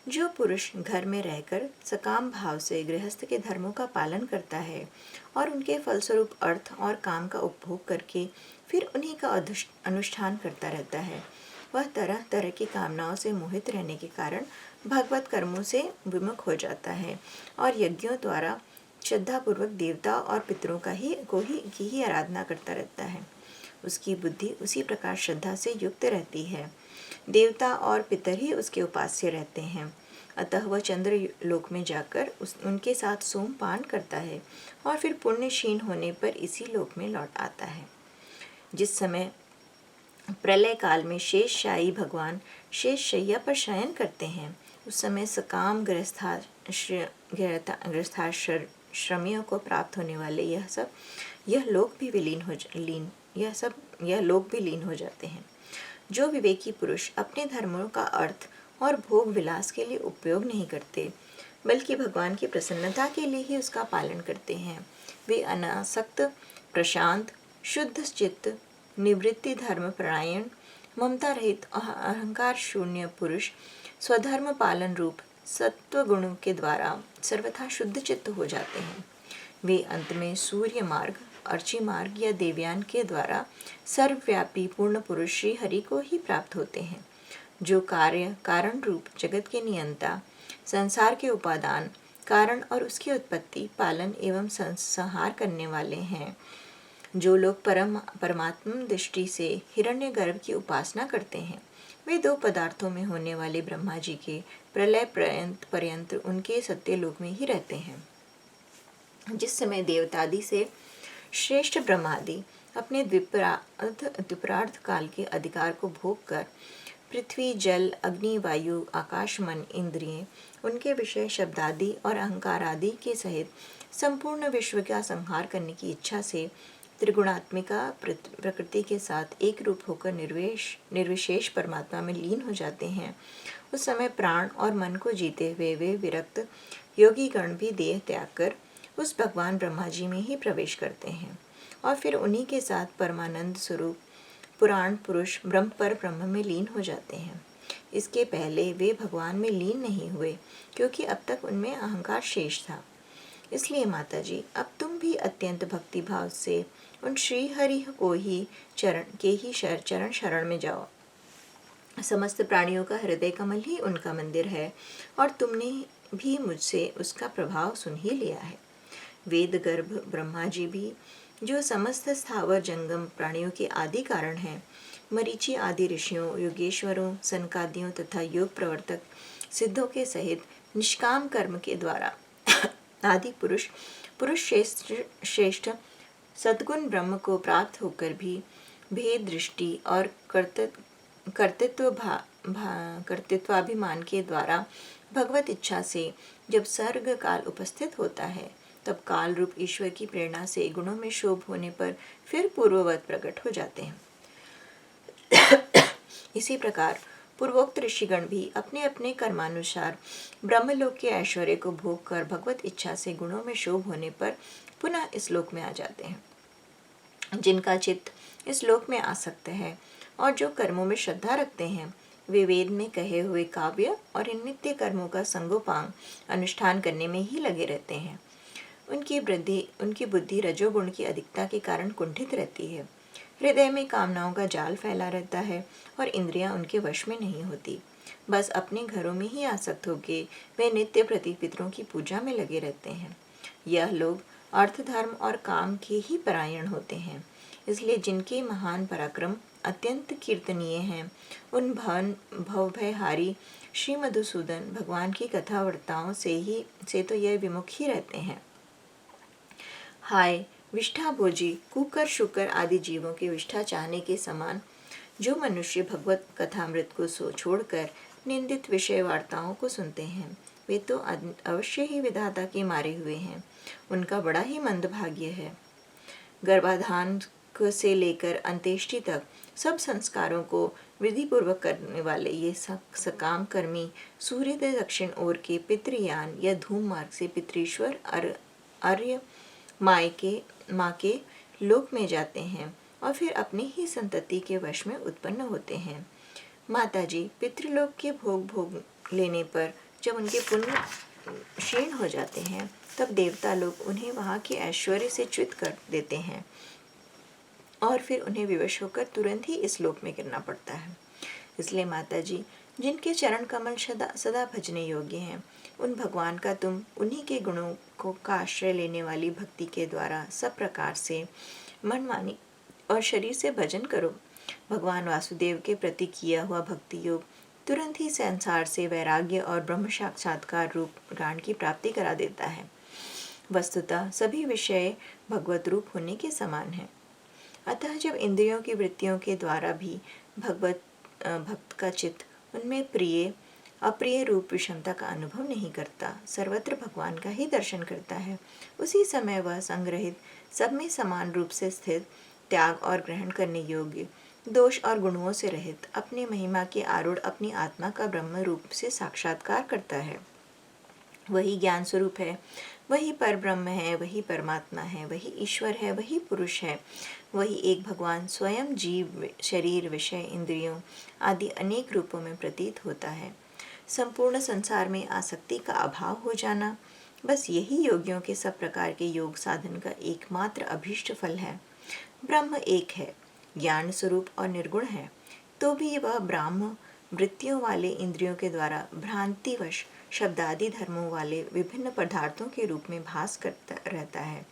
जो पुरुष घर में रहकर सकाम भाव से गृहस्थ के धर्मों का पालन करता है और उनके फलस्वरूप अर्थ और काम का उपभोग करके फिर उन्हीं का अनुष्ठान करता रहता है, वह तरह तरह की कामनाओं से मोहित रहने के कारण भगवत कर्मों से विमुख हो जाता है और यज्ञों द्वारा श्रद्धापूर्वक देवता और पितरों की ही आराधना करता रहता है। उसकी बुद्धि उसी प्रकार श्रद्धा से युक्त रहती है। देवता और पितर ही उसके उपास्य रहते हैं, अतः वह चंद्र लोक में जाकर उनके साथ सोमपान करता है और फिर पुण्य क्षीण होने पर इसी लोक में लौट आता है। जिस समय प्रलय काल में शेषशायी भगवान शेष शैया पर शयन करते हैं, उस समय सकाम गृहस्थाश्रमियों को प्राप्त होने वाले यह लोक भी लीन हो जाते हैं। जो विवेकी पुरुष अपने धर्मों का अर्थ और भोग विलास के लिए उपयोग नहीं करते, बल्कि भगवान की प्रसन्नता के लिए ही उसका पालन करते हैं, वे अनासक्त, प्रशांत, शुद्ध चित्त, निवृत्ति धर्म परायण, ममता रहित और अहंकार शून्य पुरुष स्वधर्म पालन रूप सत्व गुणों के द्वारा सर्वथा शुद्ध चित्त हो जाते हैं। वे अंत में सूर्य मार्ग, अर्ची मार्ग या देवयान के द्वारा सर्वव्यापी पूर्ण पुरुष श्री हरि को ही प्राप्त होते हैं, जो कारण रूप जगत के नियंता, संसार के उपादान, कारण और उसकी उत्पत्ति, पालन एवं संहार करने वाले हैं। जो लोग परमात्म दृष्टि से हिरण्यगर्भ की उपासना करते हैं, वे दो पदार्थों में होने वाले ब्रह्मा जी के प्रलय पर्यंत उनके सत्यलोक में ही रहते हैं। जिस समय देवतादि से श्रेष्ठ ब्रह्मादि अपने द्विपरार्ध काल के अधिकार को भोग कर पृथ्वी, जल, अग्नि, वायु, आकाश, मन, इंद्रिय, उनके विषय शब्दादि और अहंकार आदि के सहित संपूर्ण विश्व का संहार करने की इच्छा से त्रिगुणात्मिका प्रकृति के साथ एक रूप होकर निर्विशेष परमात्मा में लीन हो जाते हैं, उस समय प्राण और मन को जीते हुए वे विरक्त योगी गण भी देह त्याग कर उस भगवान ब्रह्मा जी में ही प्रवेश करते हैं और फिर उन्हीं के साथ परमानंद स्वरूप पुराण पुरुष ब्रह्म में लीन हो जाते हैं। इसके पहले वे भगवान में लीन नहीं हुए, क्योंकि अब तक उनमें अहंकार शेष था। इसलिए माता जी, अब तुम भी अत्यंत भक्ति भाव से उन श्री हरि को ही चरण शरण में जाओ। समस्त प्राणियों का हृदय कमल ही उनका मंदिर है और तुमने भी मुझसे उसका प्रभाव सुन ही लिया है। वेद गर्भ ब्रह्मा जी भी, जो समस्त स्थावर जंगम प्राणियों के आदि कारण हैं, मरीचि आदि ऋषियों, योगेश्वरों, सनकादियों तथा योग प्रवर्तक सिद्धों के सहित निष्काम कर्म के द्वारा आदि पुरुष श्रेष्ठ सद्गुण ब्रह्म को प्राप्त होकर भी भेद दृष्टि और कर्तृत्वाभिमान के द्वारा भगवत इच्छा से जब सर्ग काल उपस्थित होता है, तब काल रूप ईश्वर की प्रेरणा से गुणों में शोभ होने पर फिर पूर्ववत प्रकट हो जाते हैं। इसी प्रकार पूर्वोक्त ऋषिगण भी अपने अपने कर्मानुसार ब्रह्मलोक के ऐश्वर्य को भोग कर भगवत इच्छा से गुणों में शोभ होने पर पुनः इस लोक में आ जाते हैं। जिनका चित्त इस लोक में आसक्त है और जो कर्मों में श्रद्धा रखते हैं, वे वेद में कहे हुए काव्य और इन नित्य कर्मों का संगोपांग अनुष्ठान करने में ही लगे रहते हैं। उनकी बुद्धि रजोगुण की अधिकता के कारण कुंठित रहती है। हृदय में कामनाओं का जाल फैला रहता है और इंद्रियां उनके वश में नहीं होती। बस अपने घरों में ही आसक्त होकर वे नित्य प्रति पितरों की पूजा में लगे रहते हैं। यह लोग अर्थ धर्म और काम के ही परायण होते हैं। इसलिए जिनके महान पराक्रम अत्यंत कीर्तनीय हैं, उन भवभयहारी श्री मधुसूदन भगवान की कथा वार्ताओं से तो यह विमुख ही रहते हैं। हाय, विष्ठा भोजी कुकर शुकर आदि जीवों के विष्ठा चाहने के समान जो मनुष्य भगवत कथामृत को छोड़कर निंदित विषय वार्ताओं को सुनते हैं, वे तो अवश्य ही विधाता के मारे हुए हैं। उनका बड़ा ही मंदभाग्य है। गर्भाधान से लेकर अंत्येष्टि तक सब संस्कारों को विधिपूर्वक करने वाले ये सकाम कर्मी सूर्योदय दक्षिण ओर के पितृयान या धूम मार्ग से पितृश्वर अर्य माँ के लोक में जाते हैं और फिर अपनी ही संतति के वश में उत्पन्न होते हैं। माताजी, पितृलोक के भोग लेने पर जब उनके पुण्य क्षीण हो जाते हैं तब देवता लोग उन्हें वहाँ के ऐश्वर्य से च्युत कर देते हैं और फिर उन्हें विवश होकर तुरंत ही इस लोक में गिरना पड़ता है। इसलिए माताजी, जिनके चरण कमल सदा भजने योग्य हैं, उन भगवान का तुम उन्हीं के गुणों का आश्रय लेने वाली भक्ति के द्वारा सब प्रकार से मन मानी और शरीर से भजन करो। भगवान वासुदेव के प्रति किया हुआ भक्ति योग तुरंत ही संसार से वैराग्य और ब्रह्म साक्षात्कार रूप ज्ञान की प्राप्ति करा देता है। वस्तुतः सभी विषय भगवत रूप होने के समान है। अतः जब इंद्रियों की वृत्तियों के द्वारा भी भक्त का चित्त उनमें प्रिय अप्रिय रूप विषमता का अनुभव नहीं करता, सर्वत्र भगवान का ही दर्शन करता है, उसी समय वह संग्रहित सब में समान रूप से स्थित, त्याग और ग्रहण करने योग्य, दोष और गुणों से रहित, अपने महिमा के आरूढ़ अपनी आत्मा का ब्रह्म रूप से साक्षात्कार करता है। वही ज्ञान स्वरूप है, वही पर ब्रह्म है, वही परमात्मा है, वही ईश्वर है, वही पुरुष है, वही एक भगवान स्वयं जीव, शरीर, विषय, इंद्रियों आदि अनेक रूपों में प्रतीत होता है। संपूर्ण संसार में आसक्ति का अभाव हो जाना, बस यही योगियों के सब प्रकार के योग साधन का एकमात्र अभीष्ट फल है। ब्रह्म एक है, ज्ञान स्वरूप और निर्गुण है, तो भी वह ब्राह्म वृत्तियों वाले इंद्रियों के द्वारा भ्रांतिवश शब्दादि धर्मों वाले विभिन्न पदार्थों के रूप में भास करता रहता है।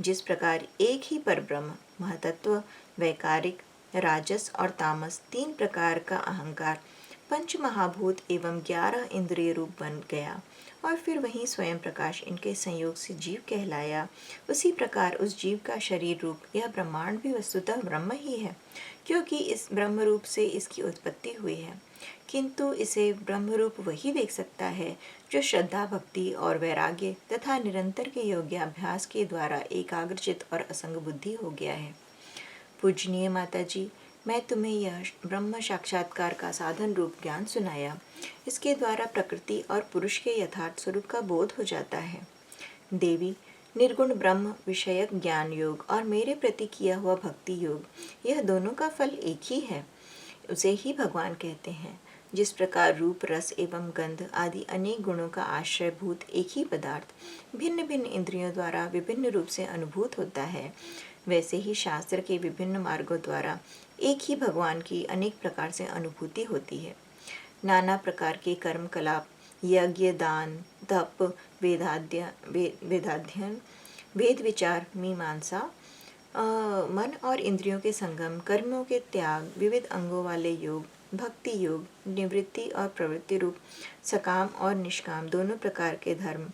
जिस प्रकार एक ही परब्रह्म महतत्व, वैकारिक, राजस और तामस तीन प्रकार का अहंकार पंच महाभूत एवं 11 इंद्रिय रूप बन गया और फिर वही स्वयं प्रकाश इनके संयोग से जीव कहलाया, उसी प्रकार उस जीव का शरीर रूप यह ब्रह्मांड भी वस्तुतः ब्रह्म ही है, क्योंकि इस ब्रह्म रूप से इसकी उत्पत्ति हुई है। किंतु इसे ब्रह्म रूप वही देख सकता है जो श्रद्धा, भक्ति और वैराग्य तथा निरंतर के योग्य अभ्यास के द्वारा एकाग्रचित और असंग बुद्धि हो गया है। पूजनीय माता जी, मैं तुम्हें यह ब्रह्म साक्षात्कार का साधन रूप ज्ञान सुनाया। इसके द्वारा प्रकृति और पुरुष के यथार्थ स्वरूप का बोध हो जाता है। देवी, निर्गुण ब्रह्म विषयक ज्ञान योग और मेरे प्रति किया हुआ भक्ति योग, यह दोनों का फल एक ही है, उसे ही भगवान कहते हैं। जिस प्रकार रूप, रस एवं गंध आदि अनेक गुणों का आश्रयभूत एक ही पदार्थ भिन्न भिन्न इंद्रियों द्वारा विभिन्न रूप से अनुभूत होता है, वैसे ही शास्त्र के विभिन्न मार्गों द्वारा एक ही भगवान की अनेक प्रकार से अनुभूति होती है। नाना प्रकार के कर्म कलाप, यज्ञ, दान, तप, वेदाध्ययन, वेद विचार, मीमांसा, मन और इंद्रियों के संगम, कर्मों के त्याग, विविध अंगों वाले योग, भक्ति योग, निवृत्ति और प्रवृत्ति रूप सकाम और निष्काम दोनों प्रकार के धर्म,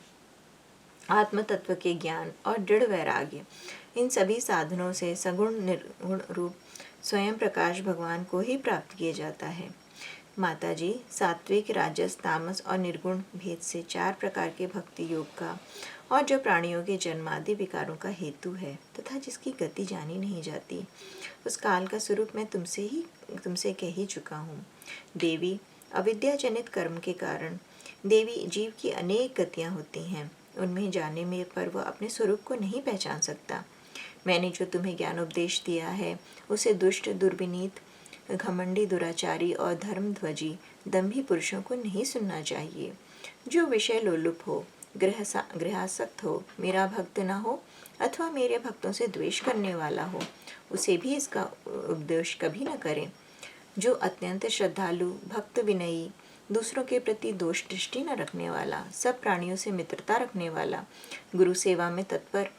आत्म तत्व के ज्ञान और दृढ़ वैराग्य, इन सभी साधनों से सगुण निर्गुण रूप स्वयं प्रकाश भगवान को ही प्राप्त किया जाता है। माता जी, सात्विक, राजस, तामस और निर्गुण भेद से 4 प्रकार के भक्ति योग का और जो प्राणियों के जन्म आदि विकारों का हेतु है तथा जिसकी गति जानी नहीं जाती, उस काल का स्वरूप मैं तुमसे कह ही चुका हूँ। देवी, अविद्याजनित कर्म के कारण देवी जीव की अनेक गतियाँ होती हैं, उनमें जाने में पर वह अपने स्वरूप को नहीं पहचान सकता। मैंने जो तुम्हें ज्ञान उपदेश दिया है उसे दुष्ट, दुर्विनीत, घमंडी, दुराचारी और धर्मध्वजी दंभी पुरुषों को नहीं सुनना चाहिए। जो विषय लोलुप हो, गृहासक्त हो, मेरा भक्त न हो अथवा मेरे भक्तों से द्वेष करने वाला हो, उसे भी इसका उपदेश कभी न करें। जो अत्यंत श्रद्धालु, भक्त, विनयी, दूसरों के प्रति दोष दृष्टि न रखने वाला, सब प्राणियों से मित्रता रखने वाला, गुरु सेवा में तत्पर,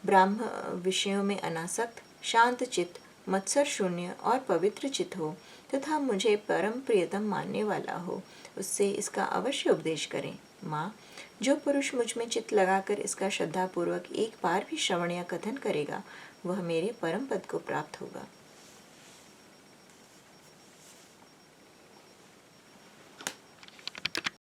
ब्राह्म विषयों में अनासक्त, शांत चित्त, मत्सर शून्य और पवित्र चित्त हो तथा मुझे परम प्रियतम मानने वाला हो, उससे इसका अवश्य उपदेश करें। माँ, जो पुरुष मुझ में चित्त लगाकर इसका श्रद्धापूर्वक एक बार भी श्रवण या कथन करेगा वह मेरे परम पद को प्राप्त होगा।